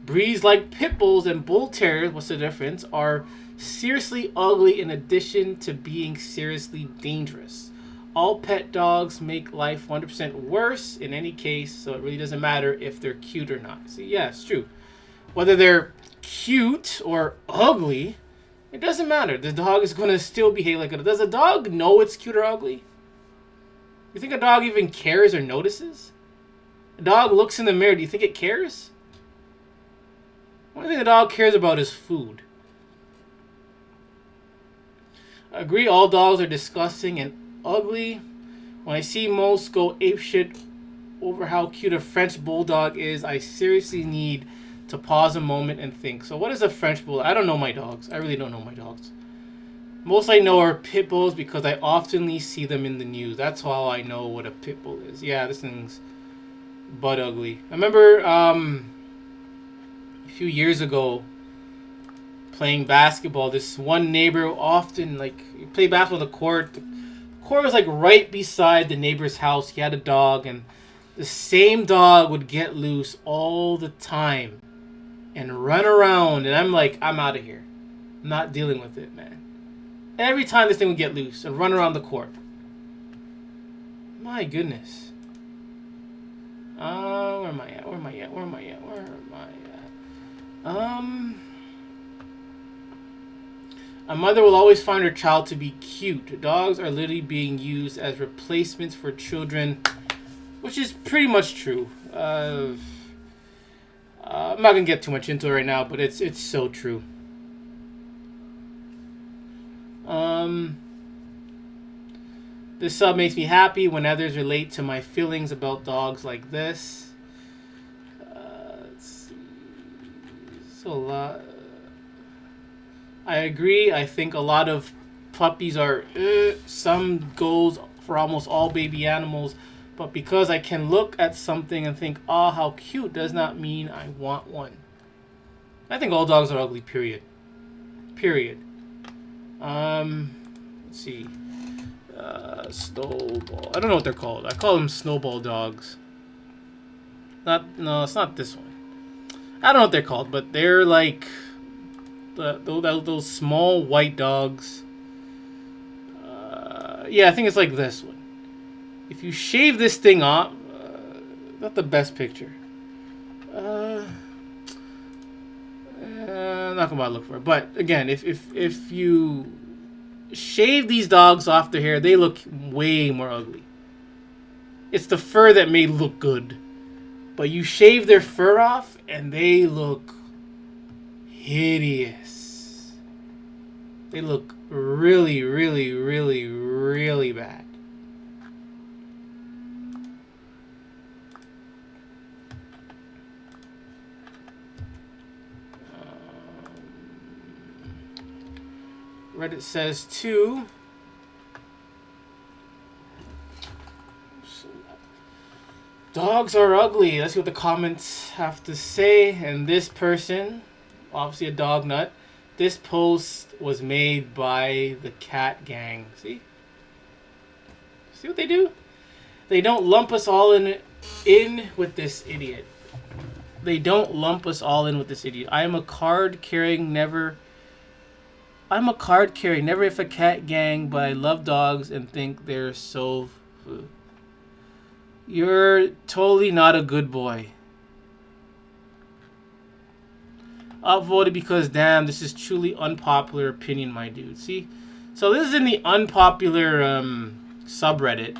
Breeds like pit bulls and bull terriers, what's the difference, are seriously ugly in addition to being seriously dangerous. All pet dogs make life 100% worse in any case, so it really doesn't matter if they're cute or not. See, yeah, it's true. Whether they're cute or ugly, it doesn't matter. The dog is going to still behave like it. Does a dog know it's cute or ugly? You think a dog even cares or notices? A dog looks in the mirror. Do you think it cares? The only thing a dog cares about is food. I agree, all dogs are disgusting and ugly. When I see most go apeshit over how cute a French bulldog is, I seriously need to pause a moment and think. So what is a French bulldog? I don't know my dogs. I really don't know my dogs. Most I know are pit bulls because I often see them in the news. That's how I know what a pit bull is. Yeah, this thing's butt ugly. I remember a few years ago playing basketball. This one neighbor often, you play basketball on the court. The court was right beside the neighbor's house. He had a dog, and the same dog would get loose all the time and run around. And I'm like, I'm out of here. I'm not dealing with it, man. Every time this thing would get loose and run around the court. My goodness. Where am I at? A mother will always find her child to be cute. Dogs are literally being used as replacements for children, which is pretty much true. I'm not gonna get too much into it right now, but it's so true. This sub makes me happy when others relate to my feelings about dogs like this. Let's see. So I agree. I think a lot of puppies are some goes for almost all baby animals, but because I can look at something and think, oh, how cute, does not mean I want one. I think all dogs are ugly, period. Let's see. Snowball. I don't know what they're called. I call them snowball dogs. No, it's not this one. I don't know what they're called, but they're like those small white dogs. Yeah, I think it's like this one. If you shave this thing off, not the best picture. I'm not gonna look for it. But again, if you shave these dogs off their hair, they look way more ugly. It's the fur that may look good, but you shave their fur off and they look hideous. They look really, really, really, really bad. Reddit says too. Dogs are ugly. Let's see what the comments have to say. And this person, obviously a dog nut, this post was made by the cat gang. See what they do? They don't lump us all in with this idiot. They don't lump us all in with this idiot. I am a card carrying, never if a cat gang, but I love dogs and think they're so... You're totally not a good boy. Upvoted because, damn, this is truly unpopular opinion, my dude. See? So this is in the unpopular subreddit.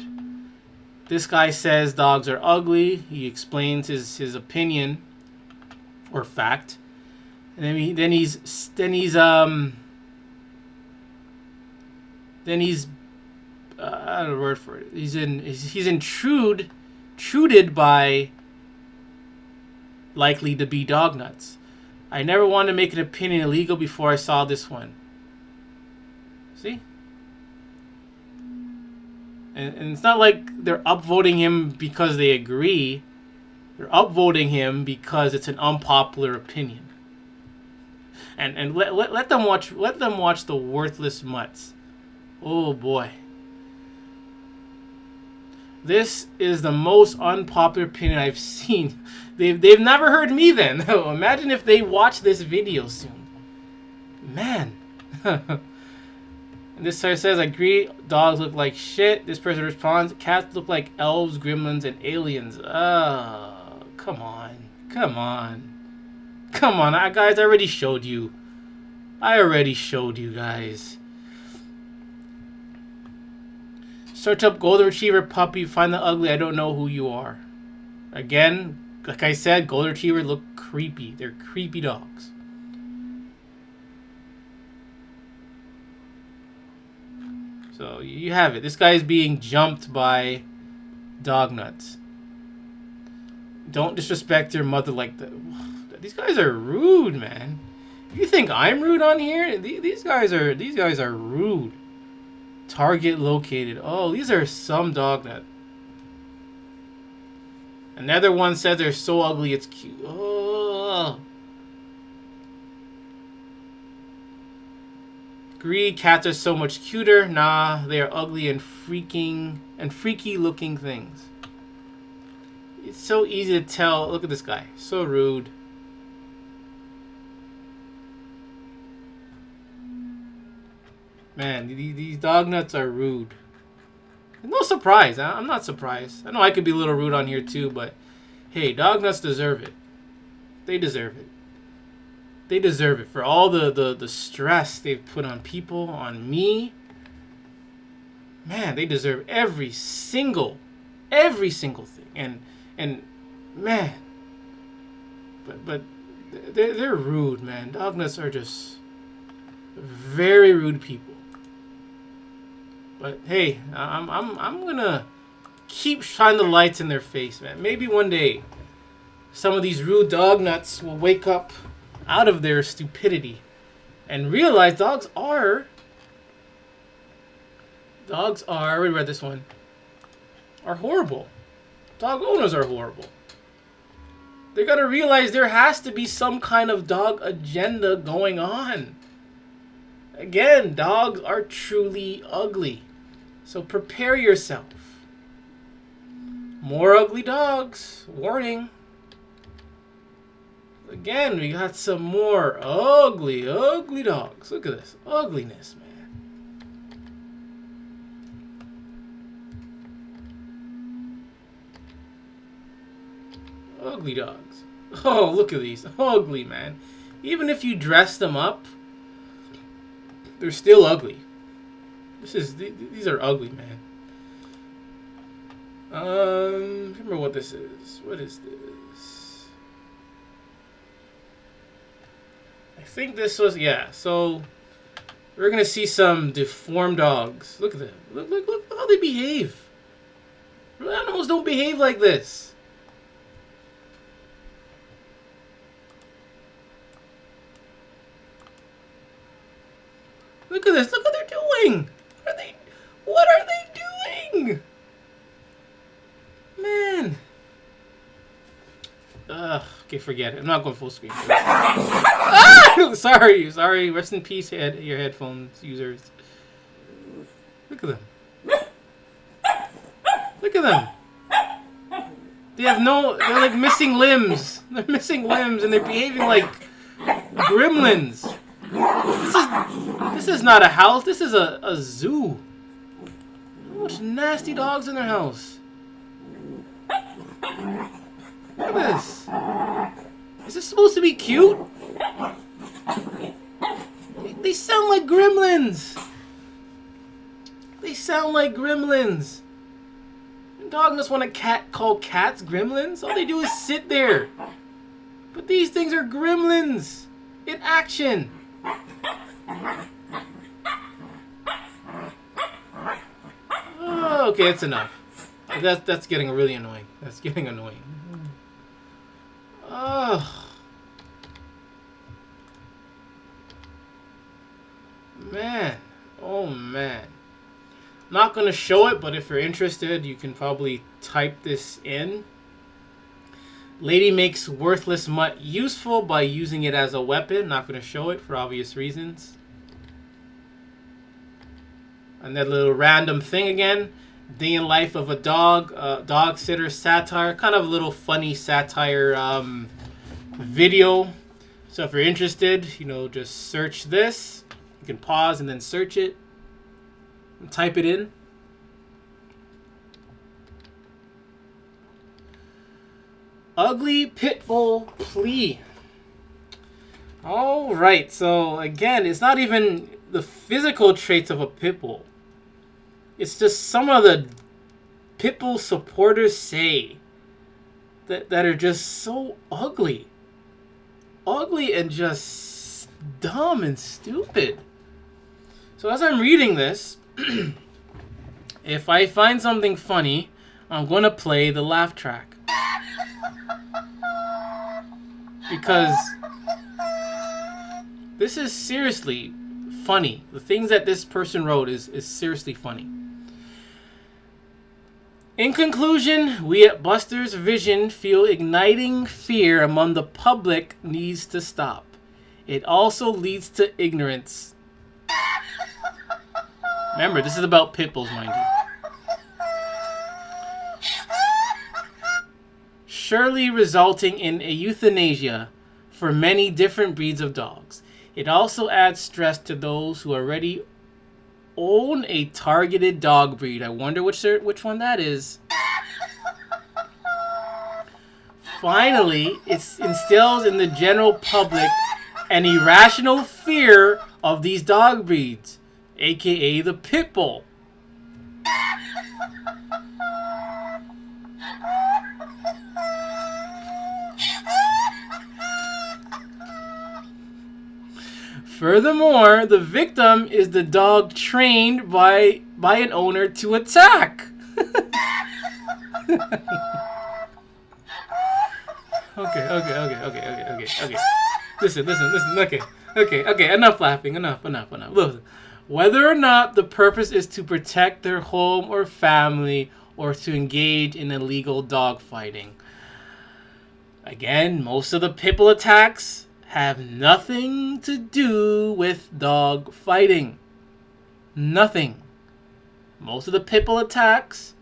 This guy says dogs are ugly. He explains his opinion or fact. And then he's I don't know the word for it. He's intruded by likely to be dog nuts. I never wanted to make an opinion illegal before I saw this one. See? And it's not like they're upvoting him because they agree. They're upvoting him because it's an unpopular opinion. And let them watch the worthless mutts. Oh boy. This is the most unpopular opinion I've seen. They've never heard me then. Imagine if they watch this video soon. Man. And this guy says, I agree, dogs look like shit. This person responds, cats look like elves, gremlins, and aliens. Oh, come on. Guys, I already showed you. Guys. Search up Golden Retriever puppy, find the ugly, I don't know who you are. Again, like I said, Golden Retriever look creepy. They're creepy dogs. So you have it. This guy is being jumped by dog nuts. Don't disrespect your mother like that. These guys are rude, man. You think I'm rude on here? These guys are rude. Target located. Oh, these are some dog nut. Another one says they're so ugly it's cute. Oh. Agree, cats are so much cuter. Nah, they are ugly and freaky looking things. It's so easy to tell. Look at this guy. So rude. Man, these dog nuts are rude. No surprise. I'm not surprised. I know I could be a little rude on here too, but hey, dog nuts deserve it. They deserve it. They deserve it for all the stress they've put on people, on me. Man, they deserve every single thing. And man, but they're rude, man. Dog nuts are just very rude people. But hey, I'm gonna keep shining the lights in their face, man. Maybe one day some of these rude dog nuts will wake up out of their stupidity and realize dogs are, we read this one, are horrible. Dog owners are horrible. They gotta realize there has to be some kind of dog agenda going on. Again, dogs are truly ugly. So prepare yourself. More ugly dogs. Warning. Again, we got some more ugly dogs. Look at this ugliness, man. Ugly dogs. Oh, look at these. Ugly, man. Even if you dress them up, they're still ugly. These are ugly, man. Remember what this is. What is this? I think this was, yeah. So we're gonna see some deformed dogs. Look at them. Look how they behave. Real animals don't behave like this. Look at this. Look what they're doing. What are they doing? Man. Okay, forget it. I'm not going full screen. Ah! Sorry. Rest in peace, your headphones users. Look at them. Look at them. They're like missing limbs. They're missing limbs and they're behaving like gremlins. This is not a house. This is a zoo. How much nasty dogs in their house? Look at this. Is this supposed to be cute? They sound like gremlins. They sound like gremlins. Dog just want to call cats gremlins? All they do is sit there. But these things are gremlins in action. Oh, okay, that's enough. That's getting really annoying. That's getting annoying. Oh. Man. Oh, man. Not going to show it, but if you're interested, you can probably type this in. Lady makes worthless mutt useful by using it as a weapon. Not going to show it for obvious reasons. And that little random thing again. Day in life of a dog. Dog sitter satire. Kind of a little funny satire video. So if you're interested, just search this. You can pause and then search it. And type it in. Ugly pit bull plea. Alright, so again, it's not even the physical traits of a pit bull. It's just some of the pit bull supporters say that are just so ugly. Ugly and just dumb and stupid. So as I'm reading this, if I find something funny, I'm going to play the laugh track. Because this is seriously funny. The things that this person wrote is seriously funny. In conclusion, we at Buster's Vision feel igniting fear among the public needs to stop. It also leads to ignorance. Remember, this is about pit bulls, mind you. Surely resulting in a euthanasia for many different breeds of dogs. It also adds stress to those who already own a targeted dog breed. I wonder which one that is. finally, it instills in the general public an irrational fear of these dog breeds, aka the pit bull. Furthermore, the victim is the dog trained by an owner to attack. Okay. Listen. Okay. Enough laughing. Enough. Listen. Whether or not the purpose is to protect their home or family or to engage in illegal dog fighting. Again, most of the pit bull attacks have nothing to do with dog fighting. Nothing. Most of the pit bull attacks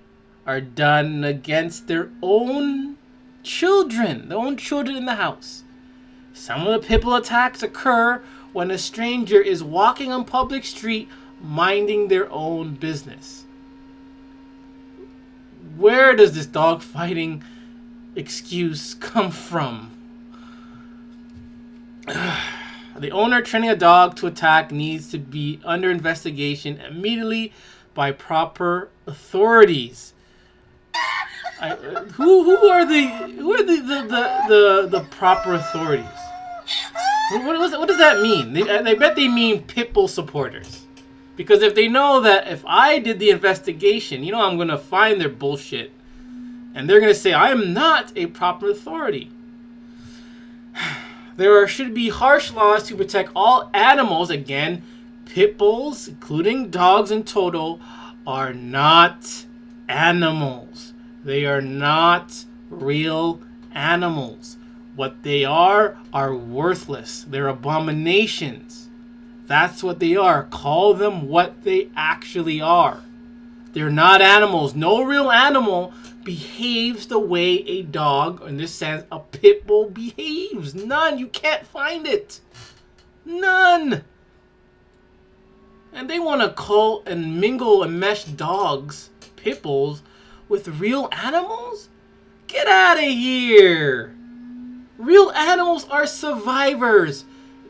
are done against their own children, in the house. Some of the pit bull attacks occur when a stranger is walking on public street minding their own business. Where does this dog fighting excuse come from? The owner training a dog to attack needs to be under investigation immediately by proper authorities. Who are the proper authorities? What does that mean? I bet they mean pit bull supporters, because if they know that if I did the investigation, I'm gonna find their bullshit, and they're gonna say I am not a proper authority. There should be harsh laws to protect all animals. Again, pit bulls, including dogs in total, are not animals. They are not real animals. What they are worthless. They're abominations. That's what they are. Call them what they actually are. They're not animals. No real animal behaves the way a dog, in this sense, a pit bull behaves. None. You can't find it. None. And they want to call and mingle and mesh dogs, pit bulls, with real animals? Get out of here. Real animals are survivors.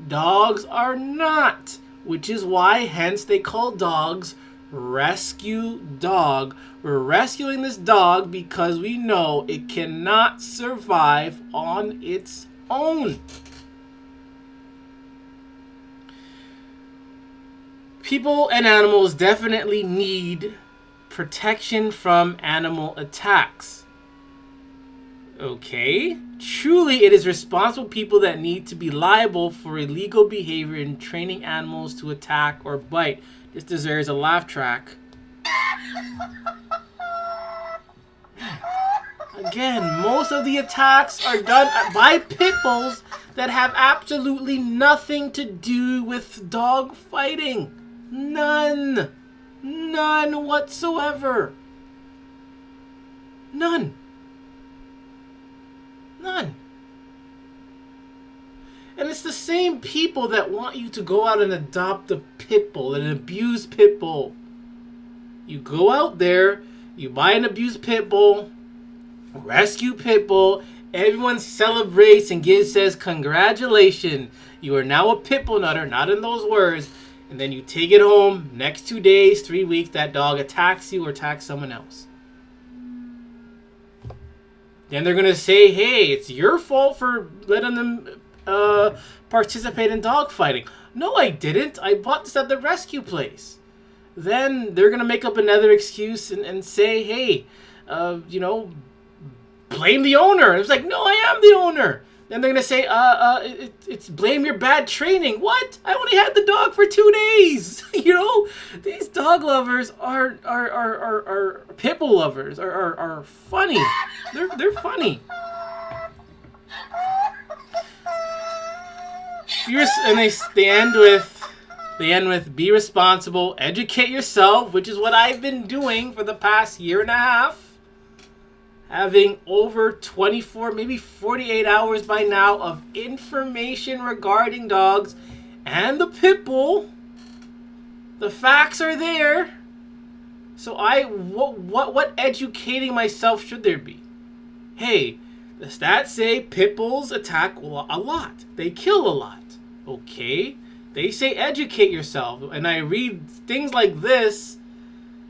Dogs are not. Which is why, hence, they call dogs rescue dog. We're rescuing this dog because we know it cannot survive on its own. People and animals definitely need protection from animal attacks. Okay? Truly, it is responsible people that need to be liable for illegal behavior in training animals to attack or bite. This deserves a laugh track. Again, most of the attacks are done by pit bulls that have absolutely nothing to do with dog fighting. None. None whatsoever. None. And it's the same people that want you to go out and adopt a pit bull, an abused pit bull. You go out there, you buy an abused pit bull, rescue pit bull, everyone celebrates and says, congratulations, you are now a pit bull nutter, not in those words. And then you take it home, next 2 days, 3 weeks, that dog attacks you or attacks someone else. Then they're going to say, hey, it's your fault for letting them participate in dog fighting. No, I didn't. I bought this at the rescue place. Then they're going to make up another excuse and say, hey, blame the owner. It's like, no, I am the owner. Then they're going to say, it's blame your bad training. What? I only had the dog for 2 days. These dog lovers are pit bull lovers are funny. They're funny. And they end with be responsible, educate yourself, which is what I've been doing for the past year and a half. Having over 24, maybe 48 hours by now of information regarding dogs and the pit bull. The facts are there. So what educating myself should there be? Hey, The stats say pit bulls attack a lot. They kill a lot. Okay. They say educate yourself. And I read things like this.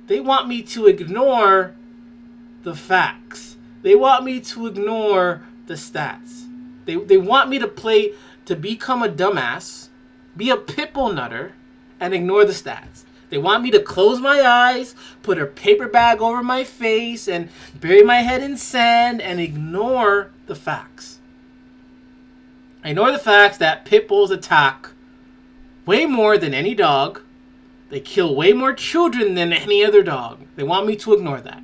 They want me to ignore the facts. They want me to ignore the stats. They want me to become a dumbass, be a pit bull nutter, and ignore the stats. They want me to close my eyes, put a paper bag over my face, and bury my head in sand and ignore the facts. I ignore the facts that pit bulls attack way more than any dog. They kill way more children than any other dog. They want me to ignore that.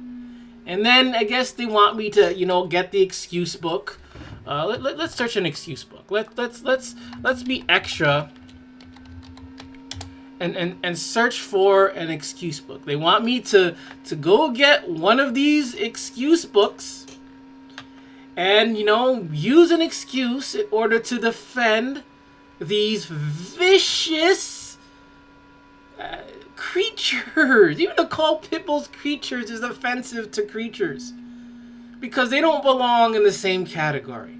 And then I guess they want me to, get the excuse book. Let's search an excuse book. Let's be extra and search for an excuse book. They want me to go get one of these excuse books and, use an excuse in order to defend these vicious creatures. Even to call pit bulls creatures is offensive to creatures because they don't belong in the same category.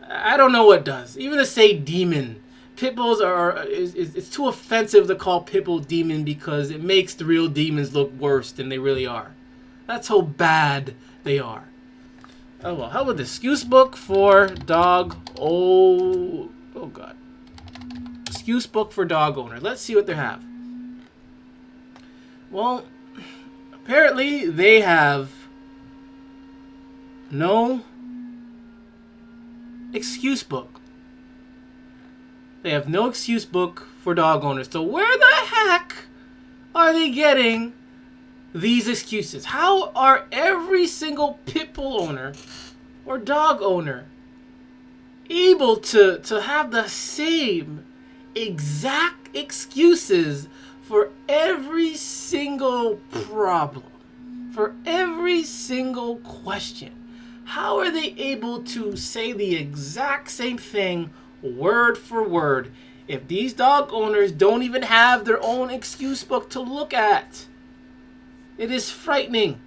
I don't know what does. Even to say demon. Pit bulls it's too offensive to call pit bull demon because it makes the real demons look worse than they really are. That's how bad they are. Oh well, how about the excuse book for dog? Oh god. Excuse book for dog owners. Let's see what they have. Well, apparently they have no excuse book. They have no excuse book for dog owners. So where the heck are they getting these excuses? How are every single pit bull owner or dog owner able to have the same exact excuses for every single problem, for every single question? How are they able to say the exact same thing word for word if these dog owners don't even have their own excuse book to look at? It is frightening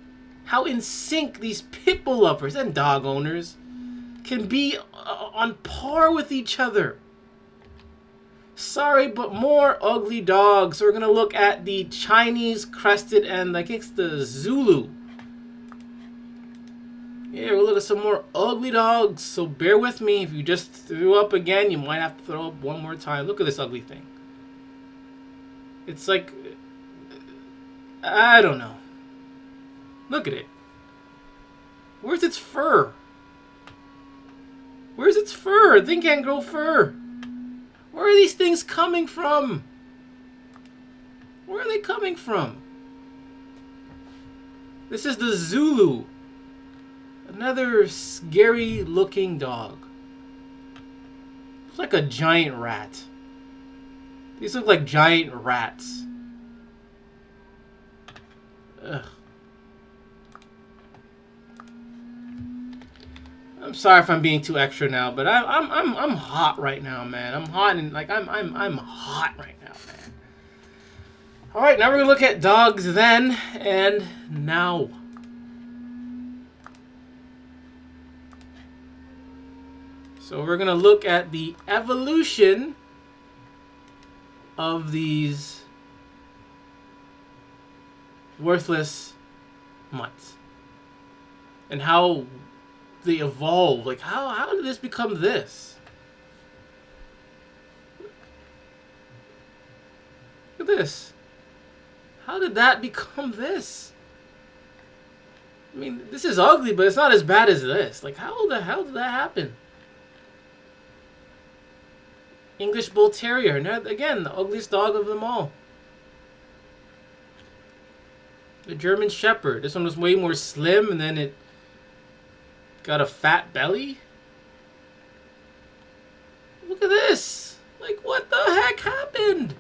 how in sync these pit bull lovers and dog owners can be on par with each other. Sorry, but more ugly dogs. So we're going to look at the Chinese crested and I guess the Zulu. Yeah, we'll look at some more ugly dogs. So bear with me. If you just threw up again, you might have to throw up one more time. Look at this ugly thing. It's like, I don't know. Look at it. Where's its fur? Where's its fur? The thing can't grow fur. Where are these things coming from? Where are they coming from? This is the Zulu. Another scary looking dog. Looks like a giant rat. These look like giant rats. Ugh. I'm sorry if I'm being too extra now, but I'm hot right now, man. I'm hot and like I'm hot right now, man. All right, now we're gonna look at dogs then and now. So we're gonna look at the evolution of these worthless mutts and how they evolve. Like how did this become this? Look at this. How did that become this? I mean, this is ugly, but it's not as bad as this. Like how the hell did that happen? English Bull Terrier. Now, again, the ugliest dog of them all. The German Shepherd. This one was way more slim, and then it got a fat belly. Look at this. Like, what the heck happened?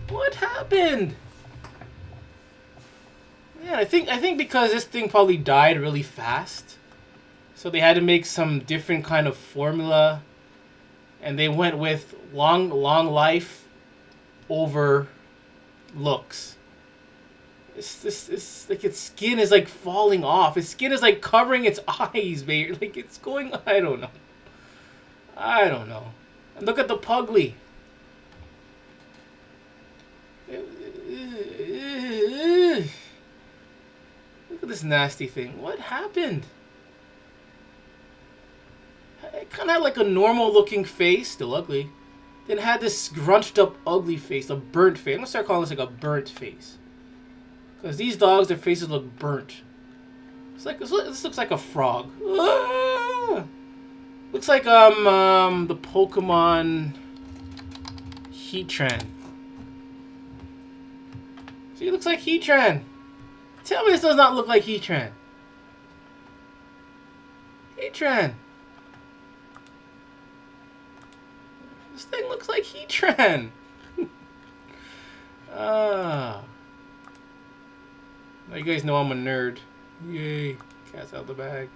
What happened? Yeah, I think because this thing probably died really fast, so they had to make some different kind of formula. And they went with long life over looks. It's like its skin is like falling off. Its skin is like covering its eyes, babe. Like it's going. I don't know. And look at the Pugly. Look at this nasty thing. What happened? It kind of had like a normal looking face, still ugly. Then had this scrunched up ugly face, a burnt face. I'm gonna start calling this like a burnt face. Because these dogs, their faces look burnt. It's like, this looks like a frog. Ah! Looks like the Pokemon Heatran. See, it looks like Heatran. Tell me this does not look like Heatran. Heatran. This thing looks like Heatran. Now you guys know I'm a nerd. Yay. Cat's out the bag.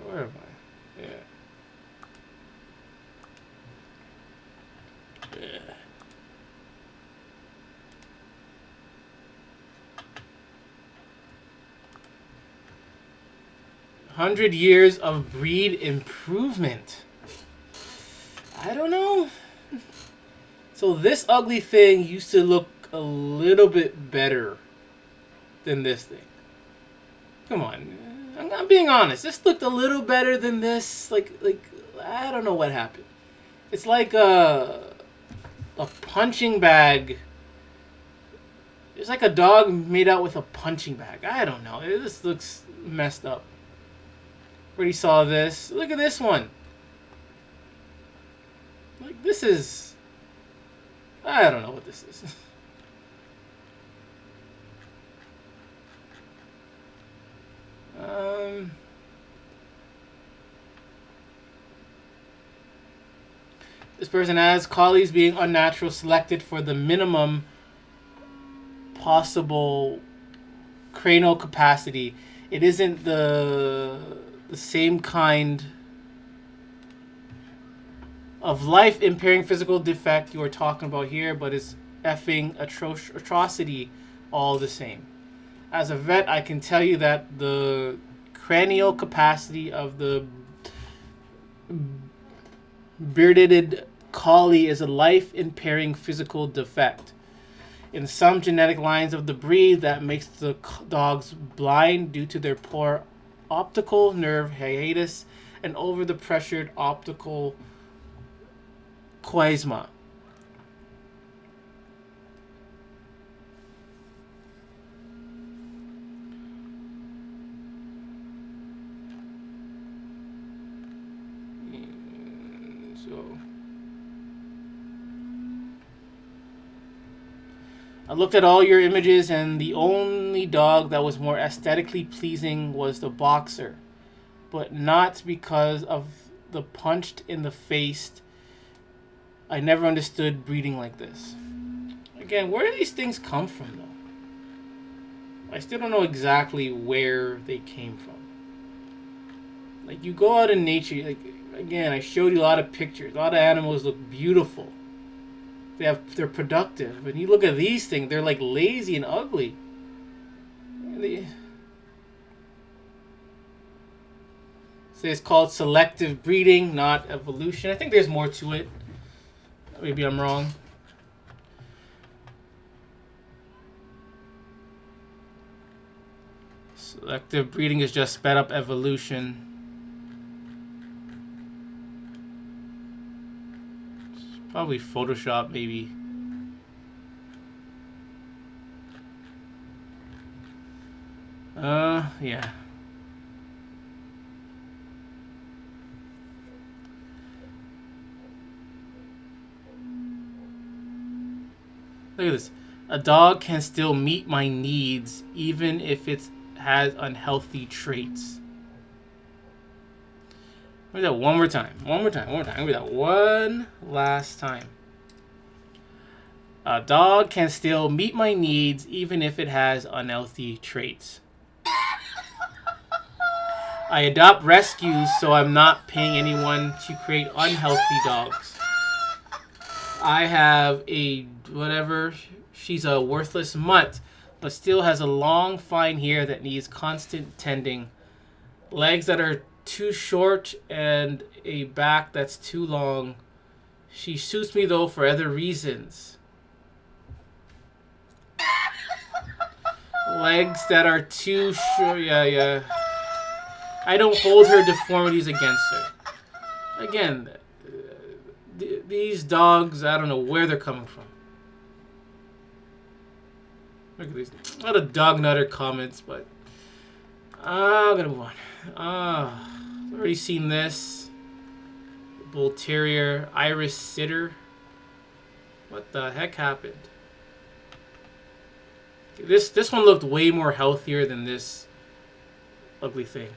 Where am I? Yeah. 100 years of breed improvement. I don't know. So this ugly thing used to look a little bit better than this thing. Come on. I'm being honest. This looked a little better than this. Like I don't know what happened. It's like a punching bag. It's like a dog made out with a punching bag. I don't know. This looks messed up. Already saw this. Look at this one. Like this is. I don't know what this is. This person has collies being unnatural, selected for the minimum possible cranial capacity. It isn't the same kind of life impairing physical defect you are talking about here, but it's effing atrocity all the same. As a vet, I can tell you that the cranial capacity of the bearded collie is a life-impairing physical defect. In some genetic lines of the breed, that makes the dogs blind due to their poor optical nerve hiatus and over the pressured optical chiasma. I looked at all your images, and the only dog that was more aesthetically pleasing was the boxer. But not because of the punched in the face. I never understood breeding like this. Again, where do these things come from, though? I still don't know exactly where they came from. Like, you go out in nature, like, again, I showed you a lot of pictures. A lot of animals look beautiful. They're productive. And you look at these things, they're like lazy and ugly. So it's called selective breeding, not evolution. I think there's more to it. Maybe I'm wrong. Selective breeding is just sped up evolution. Probably Photoshop, maybe. Yeah. Look at this. A dog can still meet my needs even if it has unhealthy traits. Let me do that one more time. One more time. Let me do that one last time. A dog can still meet my needs even if it has unhealthy traits. I adopt rescues so I'm not paying anyone to create unhealthy dogs. I have a whatever. She's a worthless mutt, but still has a long fine hair that needs constant tending, legs that are too short, and a back that's too long. She suits me though for other reasons. Legs that are too short. Yeah. I don't hold her deformities against her. Again, these dogs, I don't know where they're coming from. Look at these. A lot of dog nutter comments, but I'm gonna move on. I've already seen this. Bull Terrier, Irish Sitter. What the heck happened? This one looked way more healthier than this ugly thing.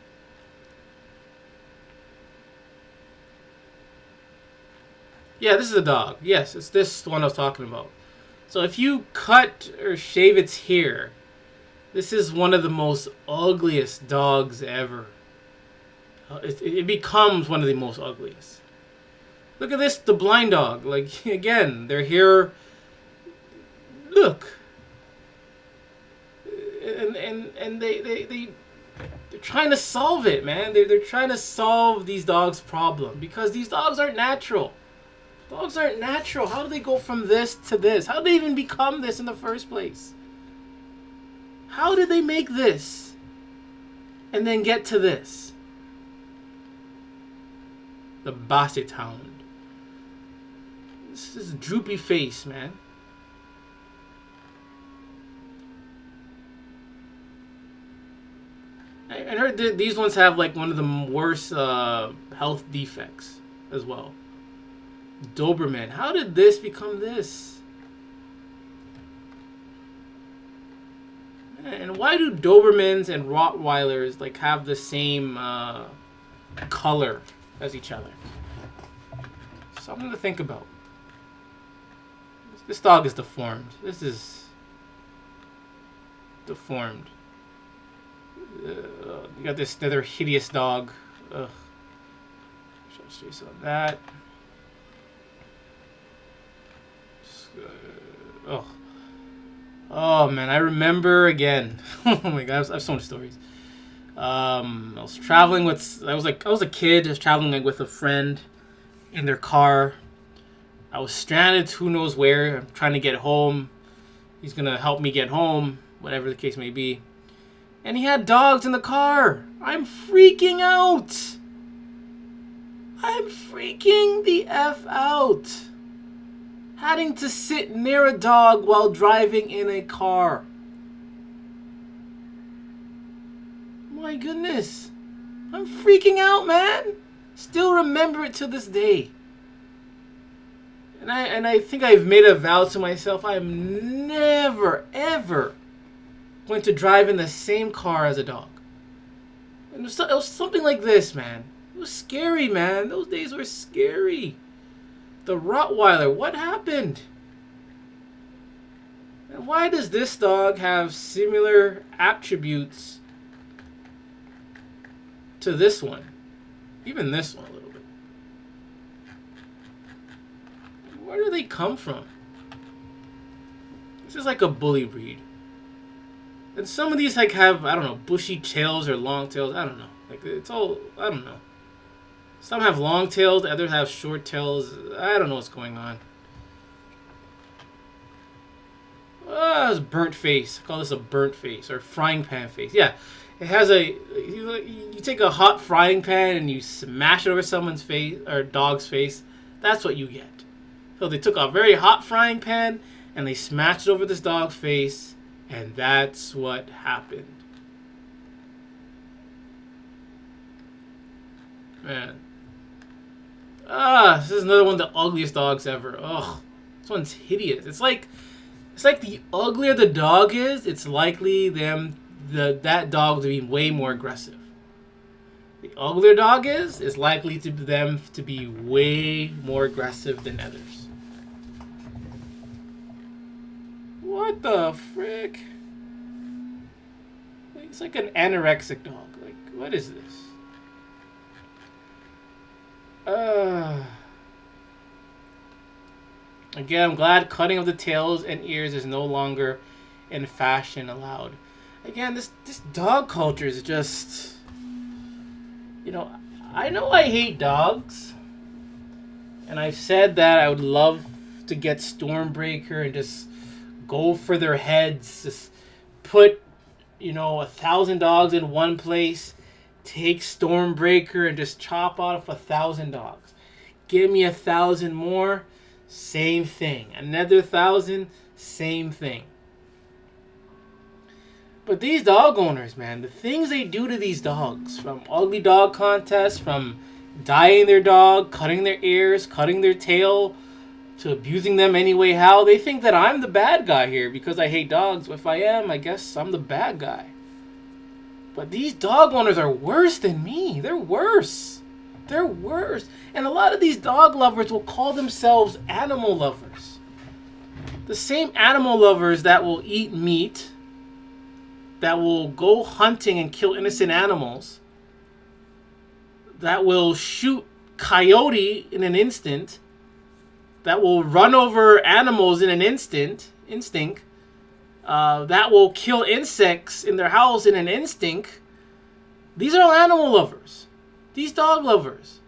Yeah, this is a dog. Yes, it's this one I was talking about. So if you cut or shave its hair, this is one of the most ugliest dogs ever. It becomes one of the most ugliest. Look at this, the blind dog. Like, again, their hair. Look. And they're trying to solve it, man. They're trying to solve these dogs' problem because these dogs aren't natural. Dogs aren't natural. How do they go from this to this? How did they even become this in the first place? How did they make this and then get to this? The Basset Hound. This is a droopy face, man. I heard that these ones have like one of the worst health defects as well. Doberman. How did this become this? And why do Dobermans and Rottweilers like have the same color as each other? Something to think about. This dog is deformed. This is deformed. You got this other hideous dog. Ugh. Show you some of that. Oh man, I remember again. Oh my god, I have so many stories. I was traveling with. I was a kid. I was traveling like with a friend in their car. I was stranded, who knows where. I'm trying to get home. He's gonna help me get home, whatever the case may be. And he had dogs in the car. I'm freaking out. I'm freaking the F out. Having to sit near a dog while driving in a car. My goodness. I'm freaking out, man. Still remember it to this day. And I think I've made a vow to myself. I'm never, ever going to drive in the same car as a dog. And it was something like this, man. It was scary, man. Those days were scary. The Rottweiler, what happened? And why does this dog have similar attributes to this one? Even this one a little bit. Where do they come from? This is like a bully breed. And some of these like have, I don't know, bushy tails or long tails. I don't know. Like it's all, I don't know. Some have long tails, others have short tails. I don't know what's going on. Oh, it's burnt face. I call this a burnt face or frying pan face. Yeah, it has a. You take a hot frying pan and you smash it over someone's face or dog's face. That's what you get. So they took a very hot frying pan and they smashed it over this dog's face, and that's what happened. Man. This is another one of the ugliest dogs ever. Ugh, this one's hideous. It's like the uglier the dog is, it's likely that dog to be way more aggressive. The uglier dog is likely to them to be way more aggressive than others. What the frick? It's like an anorexic dog. Like, what is this? Again, I'm glad cutting of the tails and ears is no longer and fashion allowed. Again, this dog culture is just, you know I hate dogs, and I've said that I would love to get Stormbreaker and just go for their heads, just put 1,000 dogs in one place, take Stormbreaker and just chop off 1,000 dogs. Give me 1,000 more, same thing. Another 1,000, same thing. But these dog owners, man, the things they do to these dogs, from ugly dog contests, from dyeing their dog, cutting their ears, cutting their tail, to abusing them anyway how, they think that I'm the bad guy here because I hate dogs. If I am, I guess I'm the bad guy. But these dog owners are worse than me. They're worse. They're worse. And a lot of these dog lovers will call themselves animal lovers. The same animal lovers that will eat meat, that will go hunting and kill innocent animals, that will shoot coyote in an instant, that will run over animals in an instinct, that will kill insects in their house in an instinct. These are all animal lovers. These dog lovers.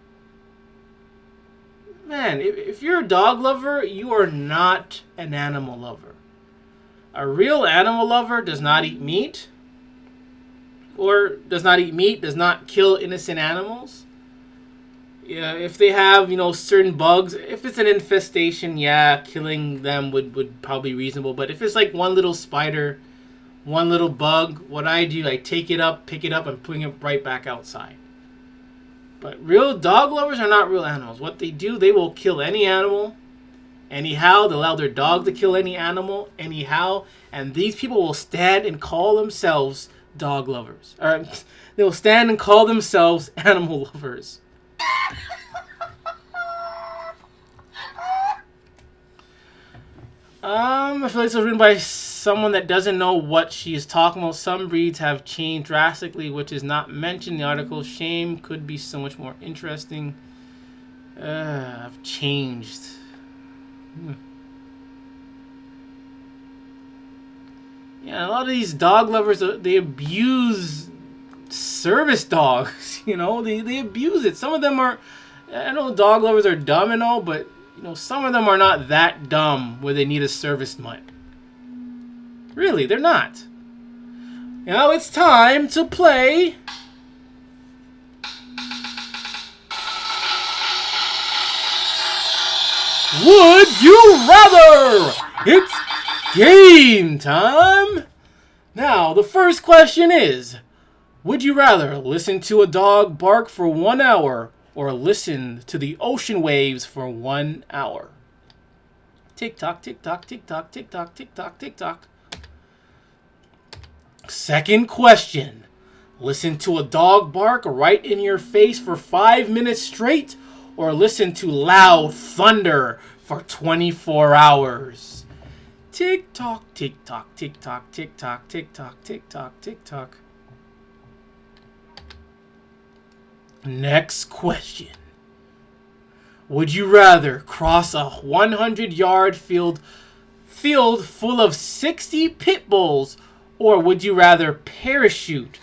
Man, if you're a dog lover, you are not an animal lover. A real animal lover does not eat meat, does not kill innocent animals. Yeah, if they have, certain bugs, if it's an infestation, yeah, killing them would probably be reasonable. But if it's like one little spider, one little bug, what I do, I take it up, pick it up, and bring it right back outside. But real dog lovers are not real animals. What they do, they will kill any animal, anyhow. They'll allow their dog to kill any animal, anyhow. And these people will stand and call themselves dog lovers. Or they will stand and call themselves animal lovers. I feel like it's written by someone that doesn't know what she is talking about. Some breeds have changed drastically, which is not mentioned in the article. Shame, could be so much more interesting. I've changed. Yeah, a lot of these dog lovers, they abuse service dogs. They abuse it. Some of them are, I know dog lovers are dumb and all, but some of them are not that dumb where they need a service mutt. Really, they're not. Now it's time to play Would You Rather? It's game time! Now, the first question is, would you rather listen to a dog bark for 1 hour or listen to the ocean waves for 1 hour? Tick tock, tick tock, tick tock, tick tock, tick tock, tick tock. Second question. Listen to a dog bark right in your face for 5 minutes straight, or listen to loud thunder for 24 hours? Tick tock, tick tock, tick tock, tick tock, tick tock, tick tock, tick tock. Next question. Would you rather cross a 100-yard field full of 60 pit bulls, or would you rather parachute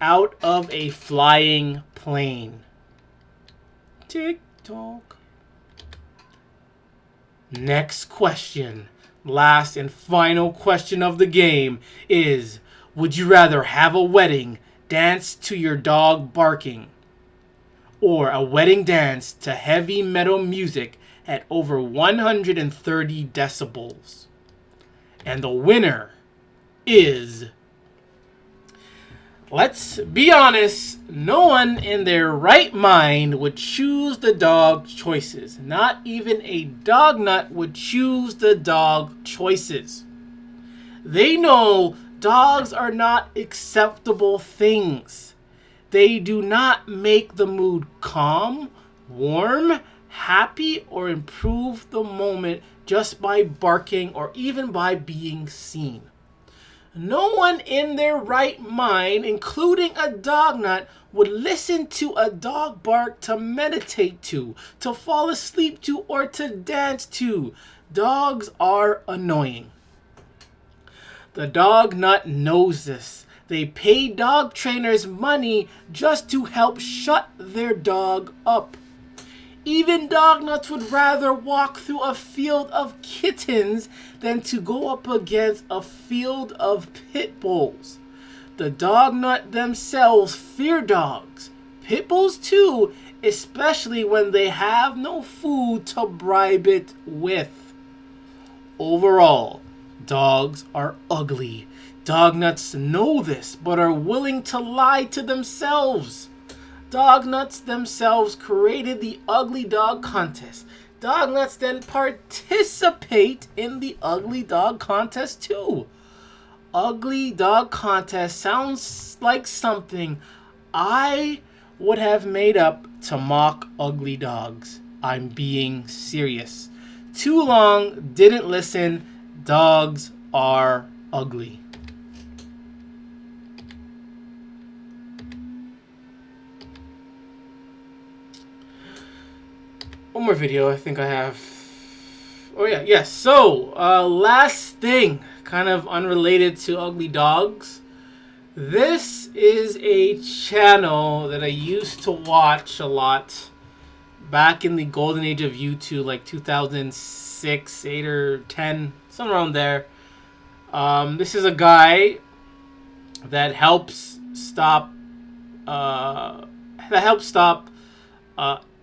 out of a flying plane? Tick tock. Next question, last and final question of the game is, would you rather have a wedding dance to your dog barking, or a wedding dance to heavy metal music at over 130 decibels? And the winner is... Let's be honest, no one in their right mind would choose the dog choices. Not even a dog nut would choose the dog choices. They know dogs are not acceptable things. They do not make the mood calm, warm, happy, or improve the moment just by barking or even by being seen. No one in their right mind, including a dog nut, would listen to a dog bark to meditate to fall asleep to, or to dance to. Dogs are annoying. The dog nut knows this. They pay dog trainers money just to help shut their dog up. Even dog nuts would rather walk through a field of kittens than to go up against a field of pit bulls. The dog nut themselves fear dogs. Pit bulls too, especially when they have no food to bribe it with. Overall, dogs are ugly. Dog nuts know this, but are willing to lie to themselves. Dog nuts themselves created the Ugly Dog Contest. Dog nuts then participate in the Ugly Dog Contest too. Ugly Dog Contest sounds like something I would have made up to mock ugly dogs. I'm being serious. Too long, didn't listen. Dogs are ugly. One more video I think I have. Oh yeah, yes. So, last thing, kind of unrelated to ugly dogs. This is a channel that I used to watch a lot back in the golden age of YouTube, like 2006, 8 or 10, somewhere around there. This is a guy that helps stop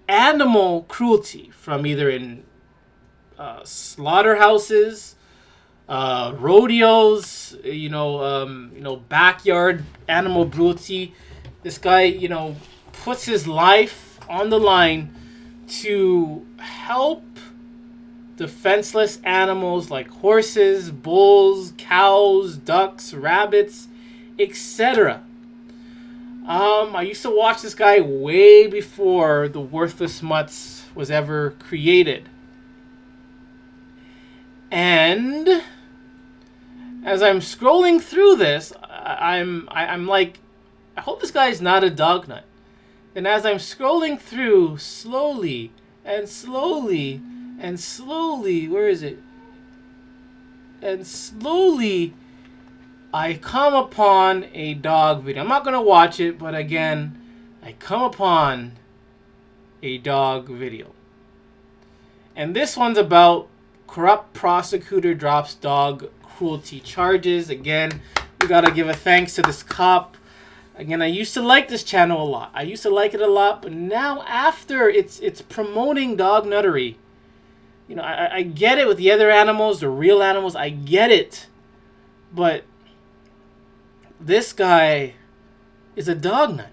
animal cruelty from either in slaughterhouses, rodeos, backyard animal cruelty. This guy, puts his life on the line to help defenseless animals like horses, bulls, cows, ducks, rabbits, etc. I used to watch this guy way before the Worthless Mutts was ever created. And as I'm scrolling through this, I'm like, I hope this guy's not a dog nut. And as I'm scrolling through, slowly and slowly and slowly, where is it? And slowly, I come upon a dog video. I'm not going to watch it, but again, I come upon a dog video. And this one's about corrupt prosecutor drops dog cruelty charges. Again, we got to give a thanks to this cop. Again, I used to like this channel a lot. I used to like it a lot, but now after it's promoting dog nuttery. I get it with the other animals, the real animals. I get it. But this guy is a dog nut.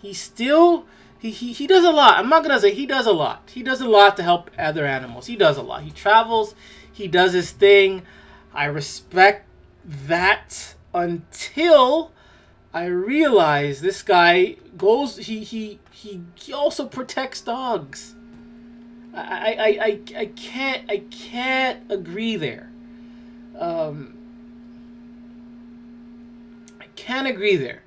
He does a lot. I'm not going to say he does a lot. He does a lot to help other animals. He does a lot. He travels. He does his thing. I respect that until I realize this guy goes, he also protects dogs. I can't agree there. I can't agree there.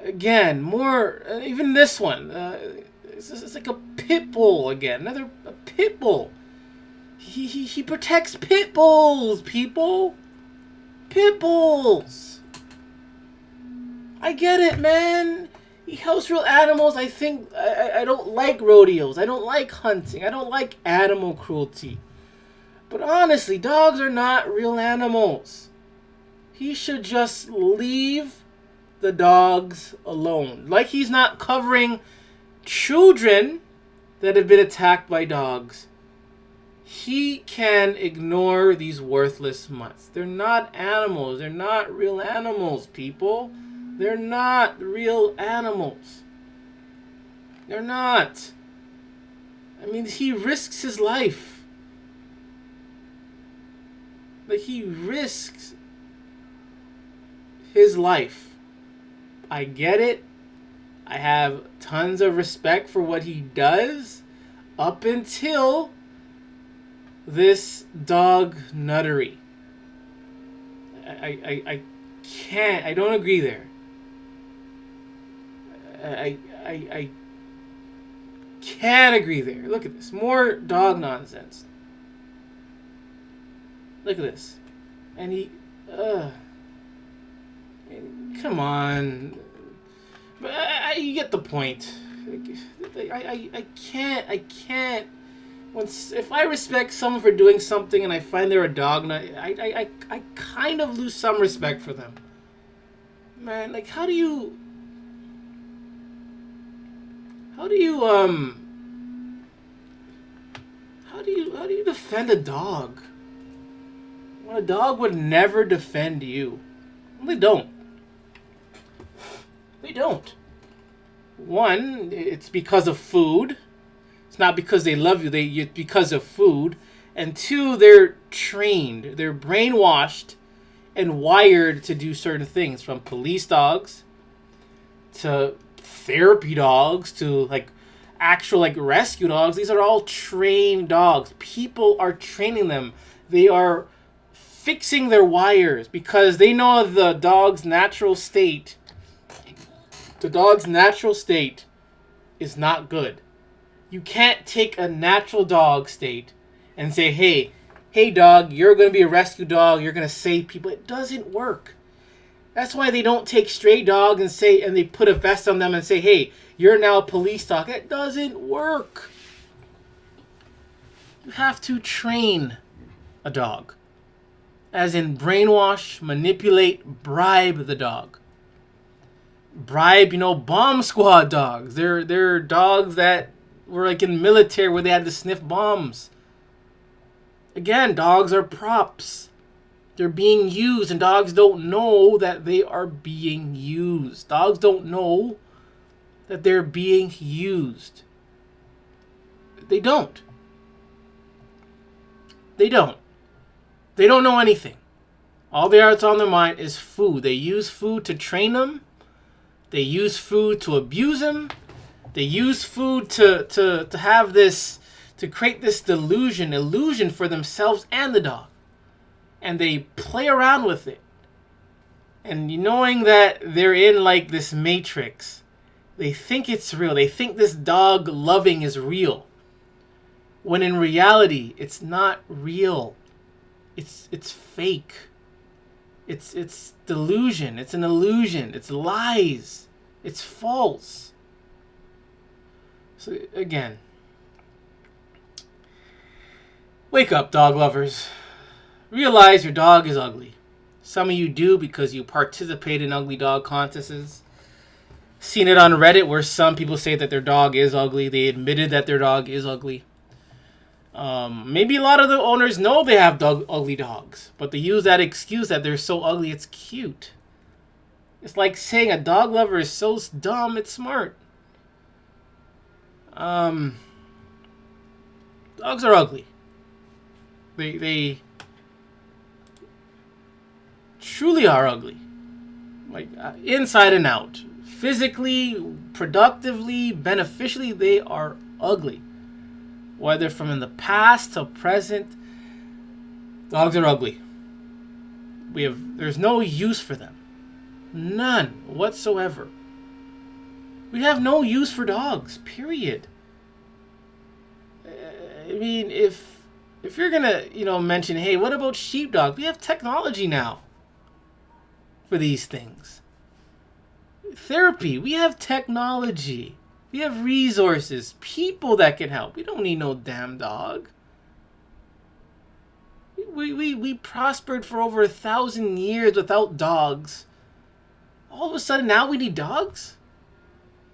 Again, more, even this one, it's like a pit bull again, a pit bull. He protects pit bulls, people. Pit bulls. I get it, man. He helps real animals. I think I don't like rodeos. I don't like hunting. I don't like animal cruelty. But honestly, dogs are not real animals. He should just leave the dogs alone. Like he's not covering children that have been attacked by dogs. He can ignore these worthless mutts. They're not animals. They're not real animals, people. They're not real animals. They're not. I mean, he risks his life. Like, he risks his life. I get it. I have tons of respect for what he does up until this dog nuttery. I can't. I don't agree there. I can't agree there. Look at this. More dog nonsense. Look at this. And he... Come on. You get the point. I can't. If I respect someone for doing something and I find they're a dog nut, I kind of lose some respect for them. Man, like, how do you defend a dog when a dog would never defend you? Well, they don't. They don't. One, it's because of food. It's not because they love you. It's because of food. And two, they're trained. They're brainwashed and wired to do certain things, from police dogs to therapy dogs to actual rescue dogs. These are all trained dogs. People are training them. They are fixing their wires because they know the dog's natural state. The dog's natural state is not good. You can't take a natural dog state and say, hey dog, you're going to be a rescue dog. You're going to save people. It doesn't work. That's why they don't take stray dogs and they put a vest on them and say, hey, you're now a police dog. It doesn't work. You have to train a dog. As in brainwash, manipulate, bribe the dog. Bribe, bomb squad dogs. They're dogs that were in military where they had to sniff bombs. Again, dogs are props. They're being used, and dogs don't know that they are being used. Dogs don't know that they're being used. They don't. They don't. They don't know anything. All that's on their mind is food. They use food to train them. They use food to abuse them. They use food to have this, to create this illusion for themselves and the dog. And they play around with it. And knowing that they're in this matrix, they think it's real. They think this dog loving is real. When in reality, it's not real. It's fake. It's delusion. It's an illusion. It's lies. It's false. So again, wake up, dog lovers. Realize your dog is ugly. Some of you do because you participate in ugly dog contests. Seen it on Reddit where some people say that their dog is ugly. They admitted that their dog is ugly. Maybe a lot of the owners know they have ugly dogs, but they use that excuse that they're so ugly it's cute. It's like saying a dog lover is so dumb it's smart. Dogs are ugly. They truly are ugly. Inside and out. Physically, productively, beneficially, they are ugly. Whether from in the past to present, dogs are ugly. There's no use for them. None whatsoever. We have no use for dogs, period. I mean, if you're gonna, mention, hey, what about sheepdogs? We have technology now for these things. Therapy, we have technology. We have resources, people that can help. We don't need no damn dog. We prospered for over 1,000 years without dogs. All of a sudden now we need dogs?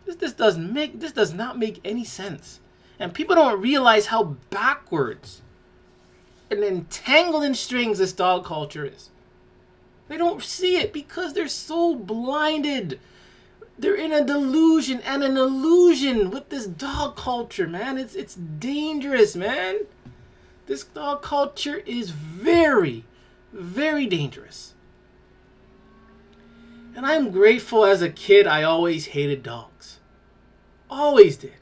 This does not make any sense. And people don't realize how backwards and entangled in strings this dog culture is. They don't see it because they're so blinded. They're in a delusion and an illusion with this dog culture, man. It's dangerous, man. This dog culture is very, very dangerous. And I'm grateful as a kid I always hated dogs. Always did.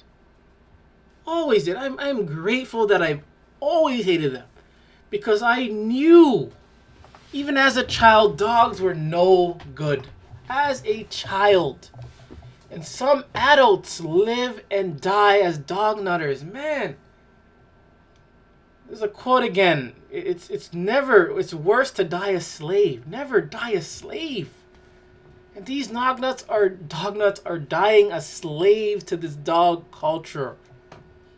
Always did. I'm grateful that I've always hated them. Because I knew, even as a child, dogs were no good. As a child. And some adults live and die as dog nutters. Man. There's a quote again. It's worse to die a slave. Never die a slave. And these dog nuts are dying a slave to this dog culture.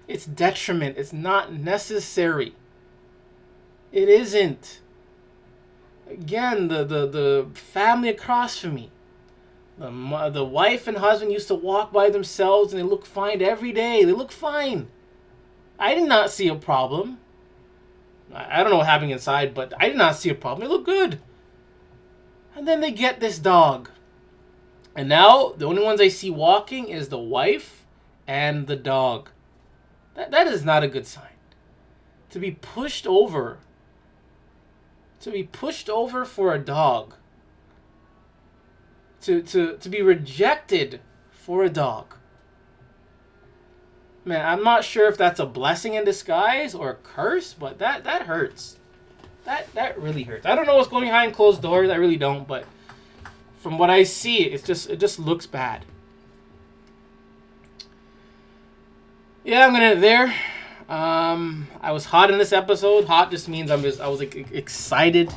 It's detriment. It's not necessary. It isn't. Again, the family across from me, the wife and husband used to walk by themselves and they look fine every day. They look fine. I did not see a problem. I don't know what happened inside, but I did not see a problem. They look good. And then they get this dog. And now the only ones I see walking is the wife and the dog. That is not a good sign. To be pushed over. To be pushed over for a dog. To be rejected for a dog. Man, I'm not sure if that's a blessing in disguise or a curse, but that hurts. That really hurts. I don't know what's going behind closed doors. I really don't, but from what I see, it just looks bad. Yeah, I'm gonna end it there. I was hot in this episode. Hot just means I was like excited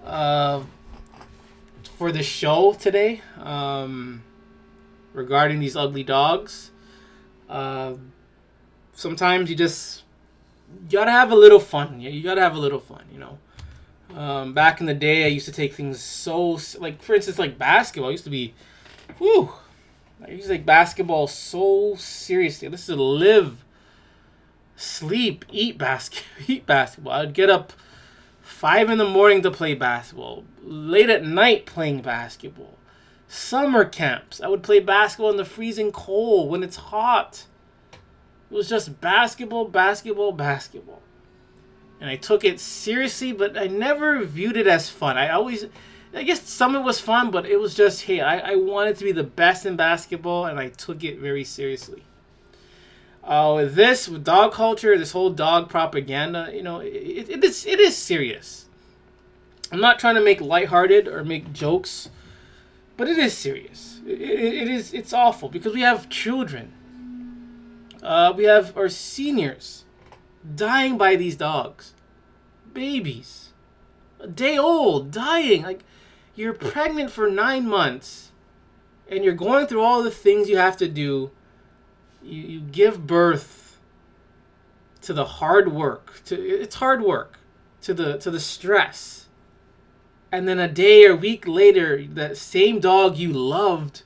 for the show today regarding these ugly dogs. Sometimes you gotta have a little fun. You gotta have a little fun, you know. Back in the day, I used to take things like, for instance, like basketball. I used to take basketball so seriously. This is live, sleep, eat basketball. I'd get up 5 a.m. to play basketball. Late at night playing basketball. Summer camps. I would play basketball in the freezing cold when it's hot. It was just basketball. And I took it seriously, but I never viewed it as fun. I guess some of it was fun, but it was just, hey, I wanted to be the best in basketball, and I took it very seriously. With dog culture, this whole dog propaganda, you know, it is serious. I'm not trying to make lighthearted or make jokes, but it is serious. It's awful because we have children. We have our seniors dying by these dogs. Babies. A day old, dying. Like, you're pregnant for 9 months and you're going through all the things you have to do. You give birth to the hard work. It's hard work. To the stress. And then a day or week later, that same dog you loved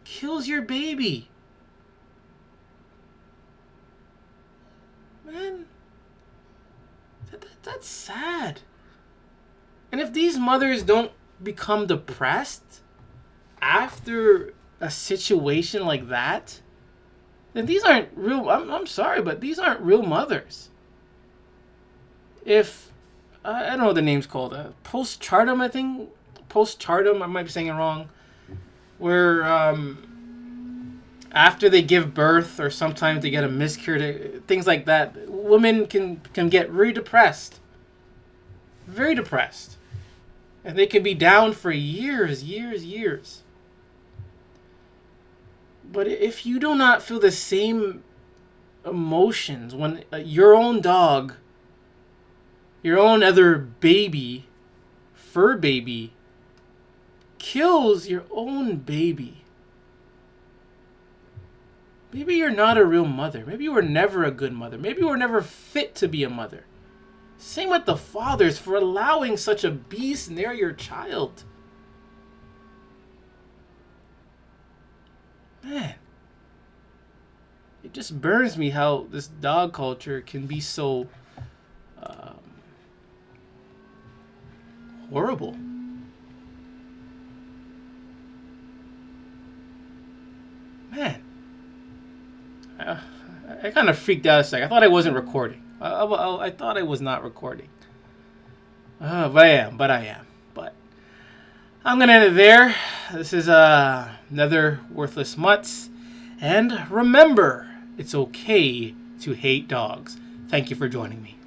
kills your baby. Man, that's sad. And if these mothers don't become depressed after a situation like that, then these aren't real. I'm sorry, but these aren't real mothers. If I don't know what the name's called, postpartum, I think. Postpartum, I might be saying it wrong. Where after they give birth, or sometimes they get a miscarriage, things like that, women can get very depressed. Very depressed. And they can be down for years. But if you do not feel the same emotions when your own dog, your own other baby, fur baby, kills your own baby, maybe you're not a real mother. Maybe you were never a good mother. Maybe you were never fit to be a mother. Same with the fathers for allowing such a beast near your child. Man, it just burns me how this dog culture can be so horrible. Man, I kind of freaked out a second. I thought I wasn't recording. I thought I was not recording. But I am. But I'm going to end it there. This is another Worthless Mutts. And remember, it's okay to hate dogs. Thank you for joining me.